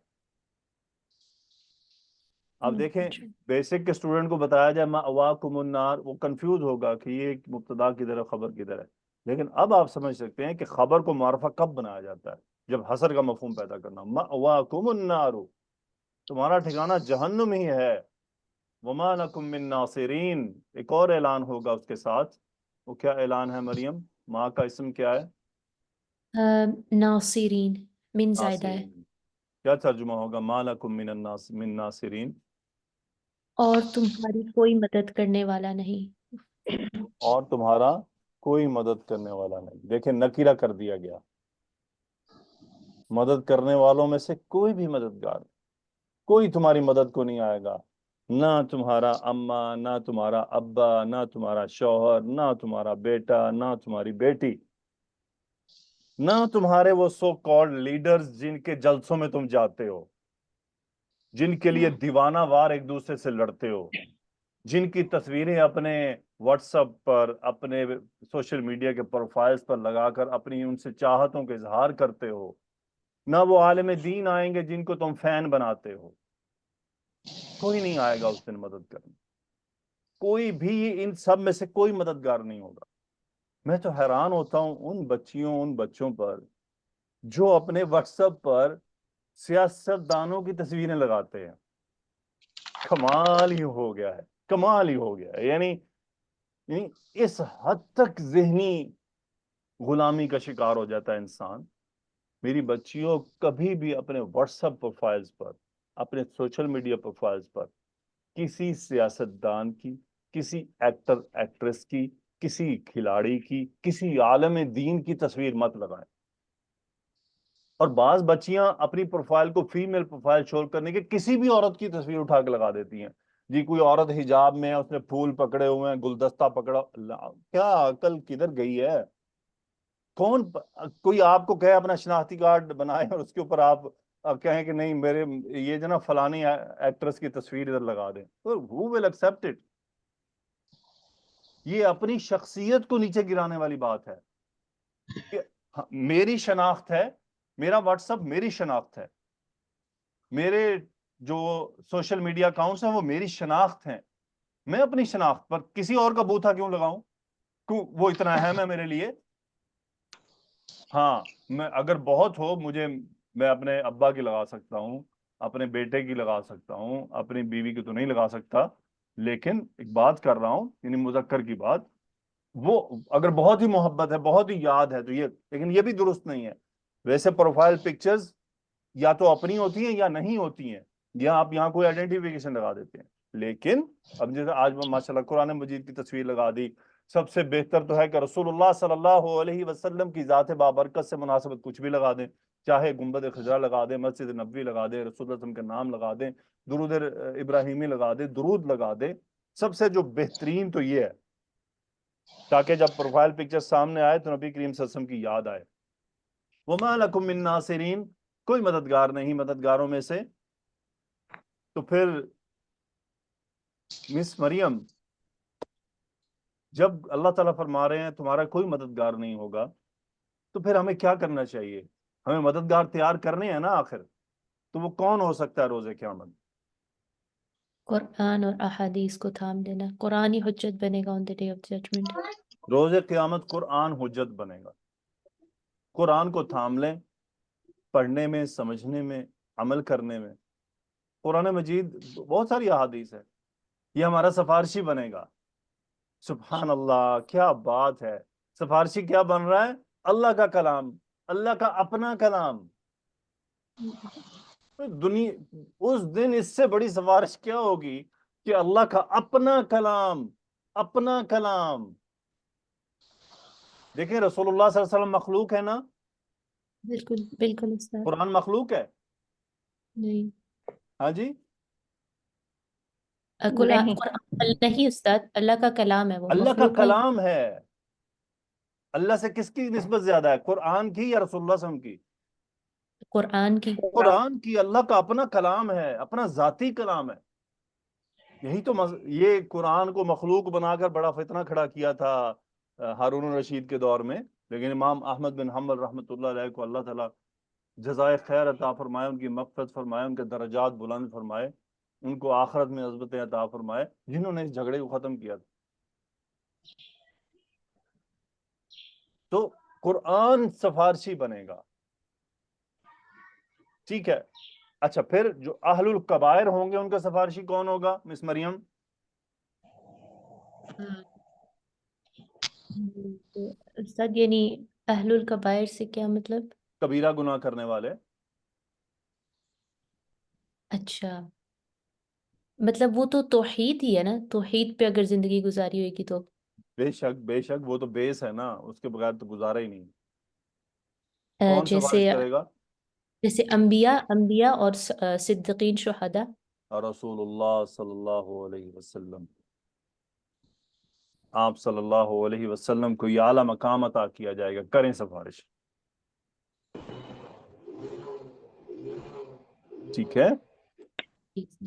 A: اب دیکھیں، بیسک کے اسٹوڈنٹ کو بتایا جائے مأواکم النار، وہ کنفیوز ہوگا کہ یہ مبتدا کدھر ہے خبر کدھر ہے. لیکن اب آپ سمجھ سکتے ہیں کہ خبر کو معرفہ کب بنایا جاتا ہے، جب حصر کا مفہوم پیدا کرنا. مأواکم النار، تمہارا ٹھکانہ جہنم ہی ہے. وما لکم من ناصرین، ایک اور اعلان ہوگا اس کے ساتھ. وہ کیا اعلان ہے مریم؟ ماں کا اسم کیا ہے؟
I: ناصرین من زائدہ ہے.
A: ناصرین. کیا ترجمہ ہوگا ما لکم من ناصرین؟
I: اور تمہاری کوئی مدد کرنے والا نہیں.
A: اور تمہارا کوئی مدد کرنے والا نہیں. دیکھیں نکیرہ کر دیا گیا. مدد کرنے والوں میں سے کوئی بھی مددگار، کوئی تمہاری مدد کو نہیں آئے گا. نہ تمہارا اماں، نہ تمہارا ابا، نہ تمہارا شوہر، نہ تمہارا بیٹا، نہ تمہاری بیٹی، نہ تمہارے وہ سو کالڈ لیڈرز جن کے جلسوں میں تم جاتے ہو، جن کے لیے دیوانہ وار ایک دوسرے سے لڑتے ہو، جن کی تصویریں اپنے واٹس ایپ پر، اپنے سوشل میڈیا کے پروفائلز پر لگا کر اپنی ان سے چاہتوں کا اظہار کرتے ہو. نہ وہ عالم دین آئیں گے جن کو تم فین بناتے ہو. کوئی نہیں آئے گا اس دن مدد کرنے. کوئی بھی، ان سب میں سے کوئی مددگار نہیں ہوگا. میں تو حیران ہوتا ہوں ان بچیوں، ان بچوں پر جو اپنے واٹس ایپ پر سیاست دانوں کی تصویریں لگاتے ہیں. کمال ہی ہو گیا ہے، کمال ہی ہو گیا ہے. یعنی اس حد تک ذہنی غلامی کا شکار ہو جاتا ہے انسان. میری بچیوں کبھی بھی اپنے واٹس ایپ پروفائلز پر، اپنے سوشل میڈیا پروفائلز پر کسی سیاستدان کی، کسی ایکٹر ایکٹریس کی، کسی کھلاڑی کی، کسی عالم دین کی تصویر مت لگائیں. اور بعض بچیاں اپنی پروفائل کو فیمیل پروفائل شو کرنے کے کسی بھی عورت کی تصویر اٹھا کے لگا دیتی ہیں. جی کوئی عورت حجاب میں ہے، اس نے پھول پکڑے ہوئے ہیں، گلدستہ پکڑا. کیا عقل کدھر گئی ہے؟ کوئی آپ کو کہے اپنا شناختی کارڈ بنائے اور اس کے اوپر آپ کہیں کہ نہیں میرے یہ جو نا فلانی ایکٹریس کی تصویر ادھر لگا دیں، who will accept it؟ یہ اپنی شخصیت کو نیچے گرانے والی بات ہے. کہ میری شناخت ہے، میرا واٹس ایپ میری شناخت ہے، میرے جو سوشل میڈیا اکاؤنٹس ہیں وہ میری شناخت ہیں. میں اپنی شناخت پر کسی اور کا بوتھا کیوں لگاؤں؟ کیوں وہ اتنا اہم ہے میرے لیے؟ ہاں، میں اگر بہت ہو مجھے، میں اپنے ابا کی لگا سکتا ہوں، اپنے بیٹے کی لگا سکتا ہوں، اپنی بیوی کی تو نہیں لگا سکتا. لیکن ایک بات کر رہا ہوں، یعنی مذکر کی بات، وہ اگر بہت ہی محبت ہے، بہت ہی یاد ہے تو یہ، لیکن یہ بھی درست نہیں ہے. ویسے پروفائل پکچرز یا تو اپنی ہوتی ہیں یا نہیں ہوتی ہیں، یا آپ یہاں کوئی آئیڈینٹیفیکیشن لگا دیتے ہیں. لیکن اب جیسے آج ماشاءاللہ قرآن مجید کی تصویر لگا دی. سب سے بہتر تو ہے کہ رسول اللہ صلی اللہ علیہ وسلم کی ذات بابرکت سے مناسبت کچھ بھی لگا دیں، چاہے گنبد خضرا لگا دیں، مسجد نبوی لگا دیں، رسول اللہ صلی اللہ علیہ وسلم کا نام لگا دیں، درود ابراہیمی لگا دیں، درود لگا دیں. سب سے جو بہترین تو یہ ہے تاکہ جب پروفائل پکچر سامنے آئے تو نبی کریم صلی اللہ علیہ وسلم کی یاد آئے. وَمَا لَكُم مِّن نَاصِرِينَ، کوئی مددگار نہیں مددگاروں میں سے. تو پھر مس مریم، جب اللہ تعالیٰ فرما رہے ہیں تمہارا کوئی مددگار نہیں ہوگا، تو پھر ہمیں کیا کرنا چاہیے؟ ہمیں مددگار تیار کرنے ہیں نا آخر. تو وہ کون ہو سکتا ہے روز قیامت؟
I: قرآن اور احادیث کو تھام لینا. قرآن ہی حجت بنے گا آن دی ڈے آف ججمنٹ.
A: روز قیامت قرآن حجت بنے گا. قرآن کو تھام لیں، پڑھنے میں، سمجھنے میں، عمل کرنے میں. قرآن مجید بہت ساری احادیث ہے، یہ ہمارا سفارشی بنے گا. سبحان اللہ، کیا بات ہے! سفارشی کیا بن رہا ہے؟ اللہ کا کلام، اللہ کا اپنا کلام. دنیا اس دن اس سے بڑی سفارش کیا ہوگی کہ اللہ کا اپنا کلام اپنا کلام. دیکھیں رسول اللہ صلی اللہ علیہ وسلم مخلوق ہے نا؟
I: بالکل بالکل استاد.
A: قرآن مخلوق ہے؟
I: نہیں
A: ہاں جی.
I: قرآن نہیں استاد، اللہ کا کلام ہے، وہ
A: اللہ کا
I: مخلوق نہیں.
A: کلام ہے. اللہ سے کس کی نسبت زیادہ ہے، قرآن کی یا رسول اللہ صلی اللہ علیہ وسلم کی؟
I: قرآن کی.
A: قرآن کی. اللہ کا اپنا کلام ہے، اپنا ذاتی کلام ہے. یہی تو یہ قرآن کو مخلوق بنا کر بڑا فتنہ کھڑا کیا تھا ہارون الرشید کے دور میں، لیکن امام احمد بن حنبل رحمۃ اللہ علیہ کو اللہ تعالیٰ جزائے خیر عطا فرمائے، ان کی مغفرت فرمائے، ان کے درجات بلند فرمائے، ان کو آخرت میں عزتیں عطا فرمائے، جنہوں نے اس جھگڑے کو ختم کیا تھا. تو قرآن سفارشی بنے گا. ٹھیک ہے. اچھا پھر جو اہل الکبائر ہوں گے ان کا سفارشی کون ہوگا مس مریم؟
I: استاد یعنی اہل الکبائر سے کیا مطلب؟
A: کبیرہ گناہ کرنے والے.
I: اچھا مطلب وہ تو توحید ہی ہے نا، توحید پہ اگر زندگی گزاری ہوئے گی تو.
A: بے شک بے شک، وہ تو بیس ہے نا، اس کے بغیر تو گزارا ہی نہیں. کون سفارش کرے گا؟
I: جیسے انبیاء اور صدیقین، شہداء.
A: اور رسول اللہ صلی اللہ علیہ وسلم، آپ صلی اللہ علیہ وسلم کو یہ اعلیٰ مقام عطا کیا جائے گا. کریں سفارش. ٹھیک ہے.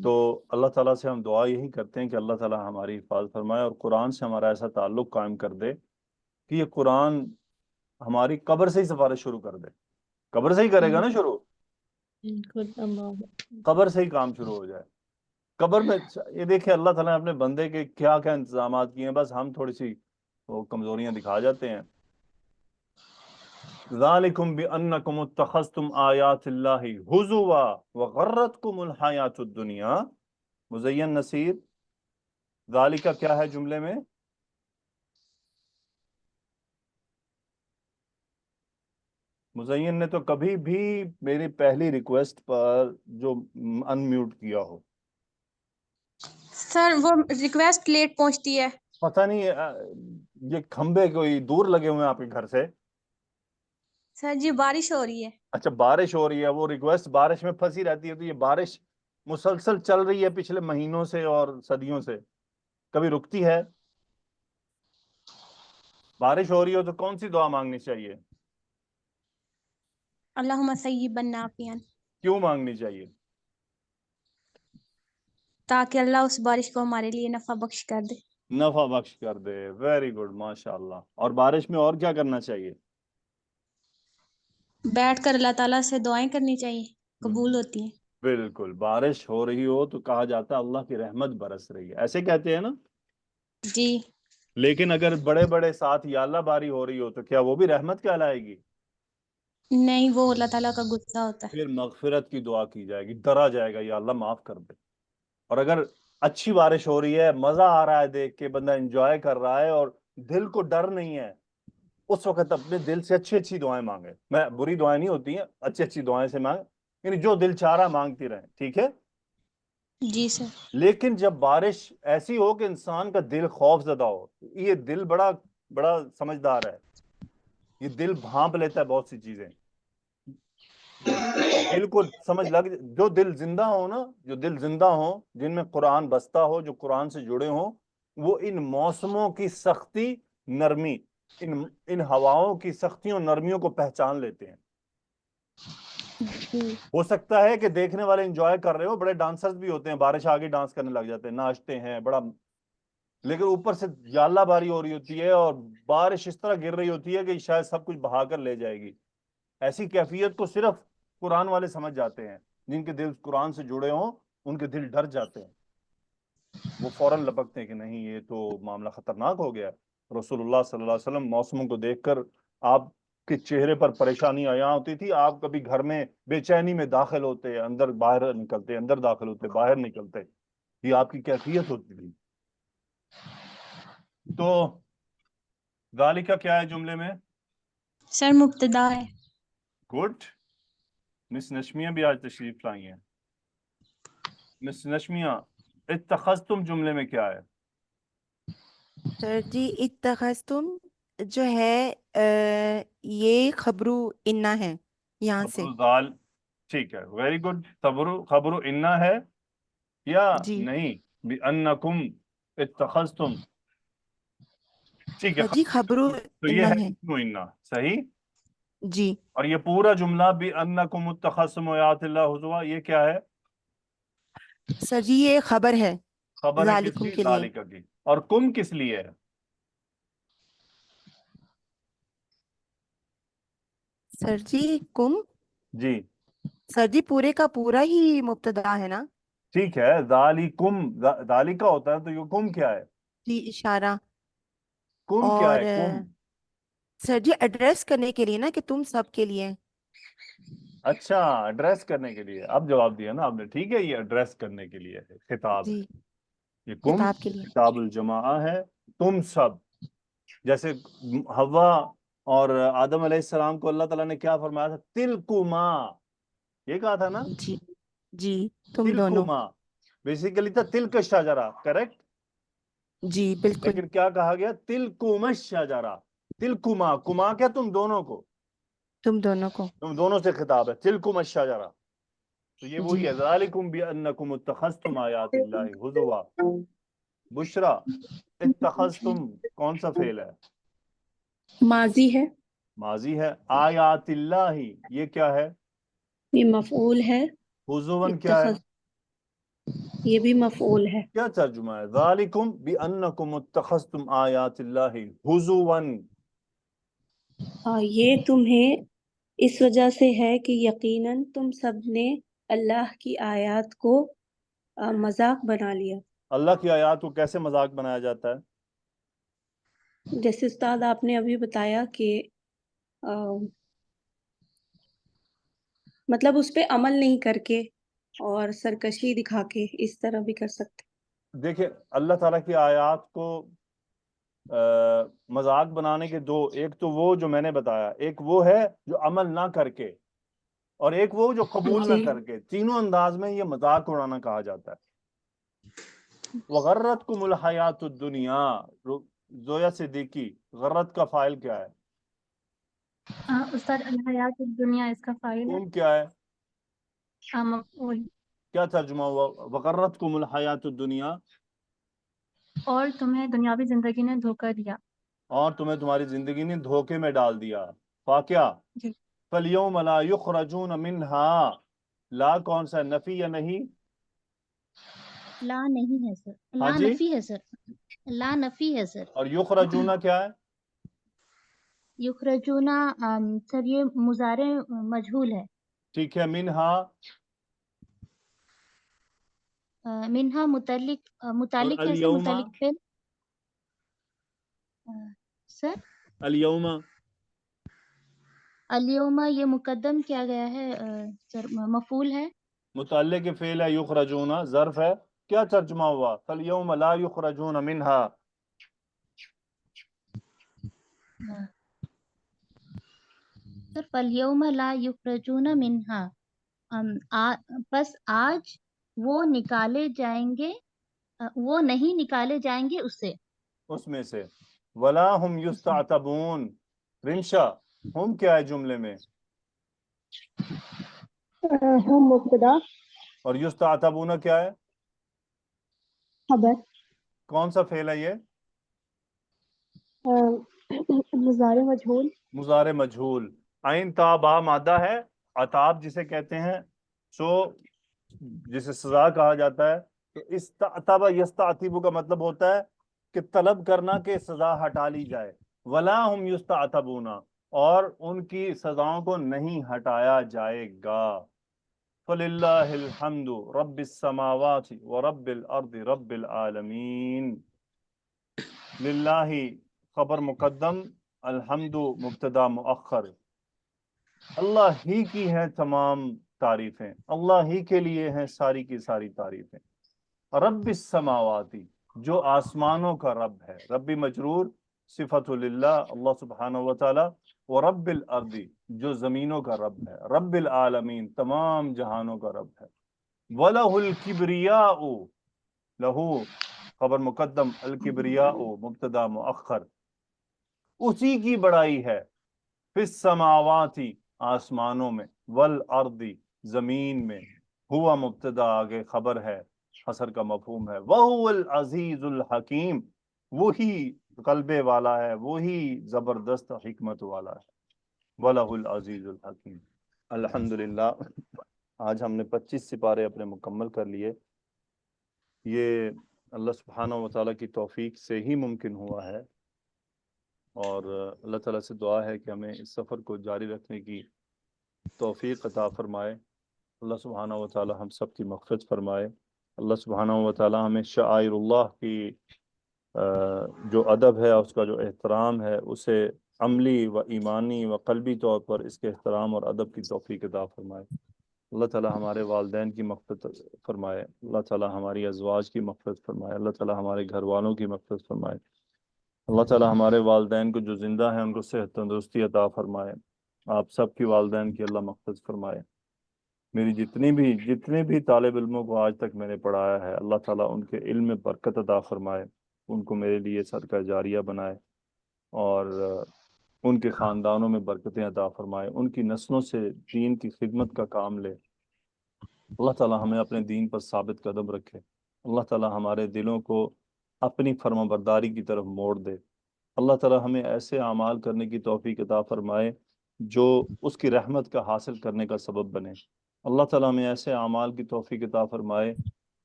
A: تو اللہ تعالیٰ سے ہم دعا یہی کرتے ہیں کہ اللہ تعالیٰ ہماری حفاظت فرمائے اور قرآن سے ہمارا ایسا تعلق قائم کر دے کہ یہ قرآن ہماری قبر سے ہی سفارش شروع کر دے. قبر سے ہی کرے گا نا شروع، قبر سے ہی کام شروع ہو جائے. قبر میں یہ دیکھیں اللہ تعالیٰ نے اپنے بندے کے کیا کیا انتظامات کیے ہیں، بس ہم تھوڑی سی وہ کمزوریاں دکھا جاتے ہیں. ذالکم بأنکم اتخذتم آیات اللہ ہزوا وغرتکم الحیات الدنیا. مزین نصیر، ذالکہ کیا ہے جملے میں؟ مزین نے تو کبھی بھی میری پہلی ریکویسٹ پر جو ان میوٹ کیا ہو.
J: سر وہ ریکویسٹ لیٹ پہنچتی ہے.
A: پتہ نہیں یہ کھمبے کوئی دور لگے ہوئے ہیں آپ کے گھر سے؟
J: سر جی بارش ہو رہی ہے.
A: اچھا بارش ہو رہی ہے، وہ ریکویسٹ بارش میں پھنسی رہتی ہے. تو یہ بارش مسلسل چل رہی ہے پچھلے مہینوں سے اور صدیوں سے، کبھی رکتی ہے؟ بارش ہو رہی ہو تو کون سی دعا مانگنی چاہیے؟
J: اللہم صیبا نافعا.
A: کیوں مانگنی چاہیے؟
J: تاکہ اللہ اس بارش کو ہمارے لیے نفع بخش کر دے.
A: نفع بخش کر دے. ویری گڈ، ماشاء اللہ. اور بارش میں اور کیا کرنا چاہیے؟
J: بیٹھ کر اللہ تعالیٰ سے دعائیں کرنی چاہیے، قبول ہوتی ہیں.
A: بالکل. بارش ہو رہی ہو تو کہا جاتا ہے اللہ کی رحمت برس رہی ہے، ایسے کہتے ہیں نا.
J: جی.
A: لیکن اگر بڑے بڑے ساتھ یا اللہ باری ہو رہی ہو تو کیا وہ بھی رحمت کہلائے گی؟
J: نہیں، وہ اللہ تعالیٰ کا غصہ ہوتا ہے.
A: پھر مغفرت کی دعا کی جائے گی، ڈرا جائے گا یا اللہ معاف کر دے. اور اگر اچھی بارش ہو رہی ہے، مزہ آ رہا ہے دیکھ کے، بندہ انجوائے کر رہا ہے اور دل کو ڈر نہیں ہے، اس وقت اپنے دل سے اچھی اچھی دعائیں مانگے. میں بری دعائیں نہیں ہوتی ہیں، اچھی اچھی دعائیں سے مانگ، یعنی جو دل چاہ رہا مانگتی رہیں. ٹھیک ہے.
J: جی سر.
A: لیکن جب بارش ایسی ہو کہ انسان کا دل خوف زدہ ہو، یہ دل بڑا بڑا سمجھدار ہے، یہ دل بھانپ لیتا ہے بہت سی چیزیں. دل کو سمجھ لگ، جو دل زندہ ہو نا، جو دل زندہ ہو، جن میں قرآن بستا ہو، جو قرآن سے جڑے ہوں، وہ ان موسموں کی سختی نرمی، ان ہواؤں کی سختیوں نرمیوں کو پہچان لیتے ہیں. ہو سکتا ہے کہ دیکھنے والے انجوائے کر رہے ہو، بڑے ڈانسرز بھی ہوتے ہیں، بارش آگے ڈانس کرنے لگ جاتے ہیں، ناچتے ہیں بڑا، لیکن اوپر سے یا اللہ باری ہو رہی ہوتی ہے اور بارش اس طرح گر رہی ہوتی ہے کہ شاید سب کچھ بہا کر لے جائے گی. ایسی کیفیت کو صرف قرآن والے سمجھ جاتے ہیں، جن کے دل قرآن سے جڑے ہوں ان کے دل ڈر جاتے ہیں، وہ فوراً لپکتے ہیں کہ نہیں یہ تو معاملہ خطرناک ہو گیا. رسول اللہ صلی اللہ علیہ وسلم موسموں کو دیکھ کر آپ کے چہرے پر پریشانی آیا ہوتی تھی، آپ کبھی گھر میں بے چینی میں داخل ہوتے، اندر باہر نکلتے، اندر داخل ہوتے باہر نکلتے، یہ آپ کی کیفیت ہوتی تھی. تو ذالکہ کیا ہے جملے میں؟
J: سر مبتدا ہے.
A: گڈ. مس نشمیہ بھی آج تشریف لائی ہیں. مس نشمیہ، اتخذتم جملے میں کیا ہے؟
E: سر جی اتخذتم جو ہے یہ خبرو انا ہے یہاں سے.
A: خبر ذال، ٹھیک ہے، ویری گڈ. خبر انا ہے یا
E: جی
A: نہیں؟ بِأَنَّكُمْ اتخذتم، ٹھیک ہے.
E: سر جی خبرو
A: تو یہ
E: انا
A: ہے
E: ہے.
A: اسم انا، صحیح.
E: جی
A: اور یہ پورا جملہ بِأَنَّكُمْ اتخذتم آیات اللہ ہزوا، یہ کیا ہے؟
E: سر جی یہ خبر ہے
A: خبر ہے کس
E: ذالکم
A: کی؟
E: کے لیے.
A: ذالک کی. اور کم کس لیے ہے؟
E: سر جی کم،
A: جی
E: سر جی پورے کا پورا ہی مبتدا ہے نا.
A: ٹھیک ہے، ذالکم، ذالکا ہوتا ہے تو یہ کم کیا ہے؟
E: جی اشارہ.
A: کم کیا
E: اور
A: ہے؟ کم.
E: سر جی ایڈریس کرنے کے لیے نا کہ تم سب کے لیے.
A: اچھا، ایڈریس کرنے کے لیے. اب جواب دیا نا آپ نے، ٹھیک ہے. یہ ایڈریس کرنے کے لیے ہے، خطاب
E: جی
A: ہے. یہ کم
E: کتاب کے لیے.
A: خطاب الجماع ہے، تم سب. جیسے حوا اور آدم علیہ السلام کو اللہ تعالیٰ نے کیا فرمایا تھا؟ تلکما، یہ کہا تھا نا،
E: جی جی تم دونوں.
A: تلکما. بیسیکلی تھا تلک الشجرہ، کریکٹ.
E: جی بالکل.
A: لیکن کیا کہا گیا؟ تلکما الشجرہ. تلکما، کما کیا؟ تم دونوں کو،
E: تم دونوں کو.
A: تم دونوں سے خطاب ہے. تلکما الشجرہ، تو یہ وہی
E: جی
A: ہے. ذالکم بأنکم اتخذتم آیات اللہ ہزوا. بشرا، اتخذتم کون سا فعل ہے؟
J: ماضی ہے.
A: ماضی ہے. آیات اللہ، یہ کیا ہے؟
J: یہ مفعول ہے.
A: حضون کیا ہے؟
J: اتخذ یہ بھی مفعول ہے.
A: کیا ترجمہ ہے؟ ذالکم بأنکم اتخذتم آیات اللہ حضوا.
J: یہ تمہیں اس وجہ سے ہے کہ یقیناً تم سب نے اللہ کی آیات کو مذاق بنا لیا.
A: اللہ کی آیات کو کیسے مذاق بنایا جاتا ہے؟
J: جیسے استاد آپ نے ابھی بتایا کہ مطلب اس پہ عمل نہیں کر کے اور سرکشی دکھا کے اس طرح بھی کر سکتے.
A: دیکھیں، اللہ تعالیٰ کی آیات کو مذاق بنانے کے دو، ایک تو وہ جو میں نے بتایا، ایک وہ ہے جو عمل نہ کر کے، اور ایک وہ جو قبول نہ
J: جی
A: کر کے. تینوں انداز میں یہ مذاق اڑانا کہا جاتا ہے. وغرتکم الحیات الدنیا، زویا صدیقی، غرت کا فاعل کیا ہے؟
B: استاد الحیات الدنیا اس کا فاعل ہے.
A: تم کیا ہے؟
B: مفعول.
A: کیا ترجمہ ہوا؟ وغرتکم الحیات الدنیا،
B: اور تمہیں دنیاوی زندگی نے دھوکہ دیا.
A: اور تمہیں تمہاری زندگی نے دھوکے میں ڈال دیا. واقعہ
B: جی
A: فَالْيَوْمَ لَا يُخْرَجُونَ مِنْهَا، لا کون سا، نفی یا نہیں؟
H: لا نہیں ہے سر،
A: ہاں
H: لا
A: جی.
H: نفی ہے سر، لا نفی ہے سر.
A: اور یخرجون کیا ہے؟
B: یخرجونا سر یہ مضارع مجہول ہے.
A: ٹھیک ہے. منہا،
B: منہا
A: اور
B: متعلق ہے سر،
A: الیوم،
B: متعلق فعل. سر
A: الیوم
B: الیوم یہ مقدم کیا گیا ہے سر، مفعول ہے.
A: متعلق فعل ہے. یخرجون ظرف ہے. کیا ترجمہ ہوا؟ فَالْيَوْمَ لَا يُخْرَجُونَ مِنْهَا.
B: سر فَالْيَوْمَ لَا يُخْرَجُونَ مِنْهَا، بس آج وہ نکالے جائیں گے، وہ نہیں نکالے جائیں گے اس سے.
A: اس میں سے. وَلَا هُمْ يُسْتَعْتَبُونَ. رنشا، ہم کیا ہے جملے میں؟
B: ہم مبتدا،
A: اور یستعتبون کیا ہے؟
B: خبر.
A: کون سا فعل ہے یہ؟
B: مضارع مجہول.
A: مضارع مجہول. عین تا با مادہ ہے. عتاب جسے کہتے ہیں، جسے سزا کہا جاتا ہے. تو استعتب یستعتب کا مطلب ہوتا ہے کہ طلب کرنا کہ سزا ہٹا لی جائے. ولا ہم یستعتبون، اور ان کی سزاؤں کو نہیں ہٹایا جائے گا. فللہ الحمد رب السماوات ورب الارض رب العالمین. للہ خبر مقدم، الحمد مبتدا مؤخر. اللہ ہی کی ہیں تمام تعریفیں، اللہ ہی کے لیے ہیں ساری کی ساری تعریفیں. رب السماواتی، جو آسمانوں کا رب ہے. ربی مجرور صفت للہ اللہ سبحانہ وتعالی. ورب الارض، جو زمینوں کا رب ہے. رب العالمین، تمام جہانوں کا رب ہے. وَلَهُ الْكِبْرِيَاءُ، لہو خبر مقدم، الکبریاء مبتدا مؤخر، اسی کی بڑائی ہے، فی السماواتی آسمانوں میں، والارضی زمین میں، ہوا مبتدا آگے خبر ہے، حصر کا مفہوم ہے، وہو العزیز الحکیم، وہی غلبے والا ہے، وہی زبردست حکمت والا ہے، وَلَهُ العزیز الحکیم۔ الحمدللہ آج ہم نے 25 سپارے اپنے مکمل کر لیے۔ یہ اللہ سبحانہ و تعالیٰ کی توفیق سے ہی ممکن ہوا ہے، اور اللہ تعالیٰ سے دعا ہے کہ ہمیں اس سفر کو جاری رکھنے کی توفیق عطا فرمائے۔ اللہ سبحانہ و تعالیٰ ہم سب کی مغفرت فرمائے۔ اللہ سبحانہ و تعالیٰ ہمیں شعائر اللہ کی جو ادب ہے، اس کا جو احترام ہے، اسے عملی و ایمانی و قلبی طور پر اس کے احترام اور ادب کی توفیق عطا فرمائے۔ اللہ تعالیٰ ہمارے والدین کی مغفرت فرمائے، اللہ تعالیٰ ہماری ازواج کی مغفرت فرمائے، اللہ تعالیٰ ہمارے گھر والوں کی مغفرت فرمائے، اللہ تعالیٰ ہمارے والدین کو جو زندہ ہیں ان کو صحت تندرستی عطا فرمائے۔ آپ سب کی والدین کی اللہ مغفرت فرمائے۔ میری جتنے بھی طالب علموں کو آج تک میں نے پڑھایا ہے، اللہ تعالیٰ ان کے علم میں برکت عطا فرمائے، ان کو میرے لیے صدقہ جاریہ بنائے، اور ان کے خاندانوں میں برکتیں عطا فرمائے، ان کی نسلوں سے دین کی خدمت کا کام لے۔ اللہ تعالیٰ ہمیں اپنے دین پر ثابت قدم رکھے۔ اللہ تعالیٰ ہمارے دلوں کو اپنی فرما برداری کی طرف موڑ دے۔ اللہ تعالیٰ ہمیں ایسے اعمال کرنے کی توفیق عطا فرمائے جو اس کی رحمت کا حاصل کرنے کا سبب بنے۔ اللہ تعالیٰ ہمیں ایسے اعمال کی توفیق عطا فرمائے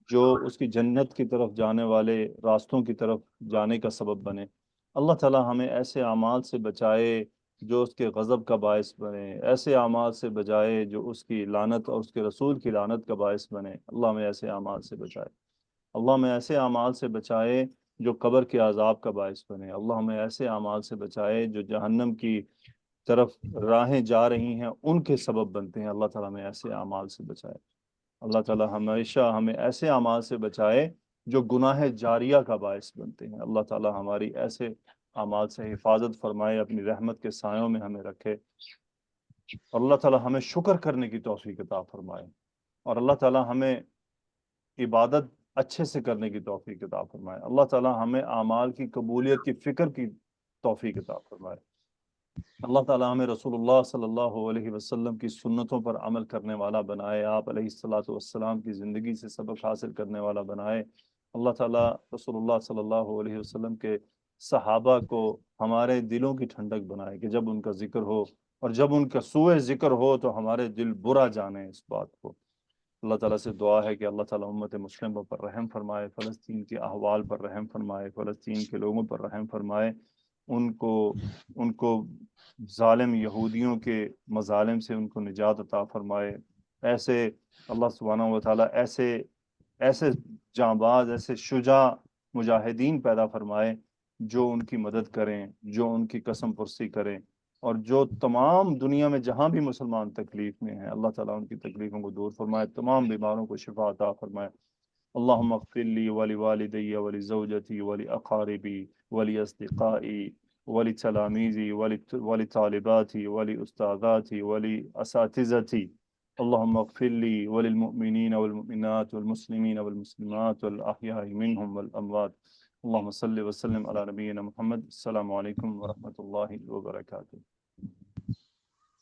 A: جو اس کی جنت کی طرف جانے والے راستوں کی طرف جانے کا سبب بنے۔ اللہ تعالیٰ ہمیں ایسے اعمال سے بچائے جو اس کے غضب کا باعث بنے، ایسے اعمال سے بچائے جو اس کی لعنت اور اس کے رسول کی لعنت کا باعث بنے۔ اللہ ہمیں ایسے اعمال سے بچائے۔ اللہ ہمیں ایسے اعمال سے بچائے جو قبر کے عذاب کا باعث بنے۔ اللہ ہمیں ایسے اعمال سے بچائے جو جہنم کی طرف راہیں جا رہی ہیں ان کے سبب بنتے ہیں۔ اللہ تعالیٰ ہمیں ایسے اعمال سے بچائے۔ اللہ تعالیٰ ہمیشہ ہمیں ایسے اعمال سے بچائے جو گناہ جاریہ کا باعث بنتے ہیں۔ اللہ تعالیٰ ہماری ایسے اعمال سے حفاظت فرمائے، اپنی رحمت کے سایوں میں ہمیں رکھے، اور اللہ تعالیٰ ہمیں شکر کرنے کی توفیق عطا فرمائے، اور اللہ تعالیٰ ہمیں عبادت اچھے سے کرنے کی توفیق عطا فرمائے۔ اللہ تعالیٰ ہمیں اعمال کی قبولیت کی فکر کی توفیق عطا فرمائے۔ اللہ تعالیٰ ہمیں رسول اللہ صلی اللہ علیہ وسلم کی سنتوں پر عمل کرنے والا بنائے، آپ علیہ الصلاۃ والسلام کی زندگی سے سبق حاصل کرنے والا بنائے۔ اللہ تعالیٰ رسول اللہ صلی اللہ علیہ وسلم کے صحابہ کو ہمارے دلوں کی ٹھنڈک بنائے کہ جب ان کا ذکر ہو اور جب ان کا سوء ذکر ہو تو ہمارے دل برا جانے اس بات کو۔ اللہ تعالیٰ سے دعا ہے کہ اللہ تعالیٰ امت مسلمہ پر رحم فرمائے، فلسطین کے احوال پر رحم فرمائے، فلسطین کے لوگوں پر رحم فرمائے، ان کو ظالم یہودیوں کے مظالم سے ان کو نجات عطا فرمائے۔ ایسے اللہ سبحانہ و تعالیٰ ایسے جانباز، ایسے شجاع مجاہدین پیدا فرمائے جو ان کی مدد کریں، جو ان کی قسم پرسی کریں، اور جو تمام دنیا میں جہاں بھی مسلمان تکلیف میں ہیں اللہ تعالیٰ ان کی تکلیفوں کو دور فرمائے، تمام بیماروں کو شفا عطا فرمائے۔ اللہم اغفر لی ولوالدی ولزوجتی ولاقاربی ولاصدقائی ولتلاميذي ولطالباتي ولأستاذاتي ولأساتذتي، اللهم اغفر لي وللمؤمنين والمؤمنات والمسلمين والمسلمات والأحياء منهم والأموات، اللهم صل وسلم على نبينا محمد۔ السلام عليكم ورحمة الله وبركاته۔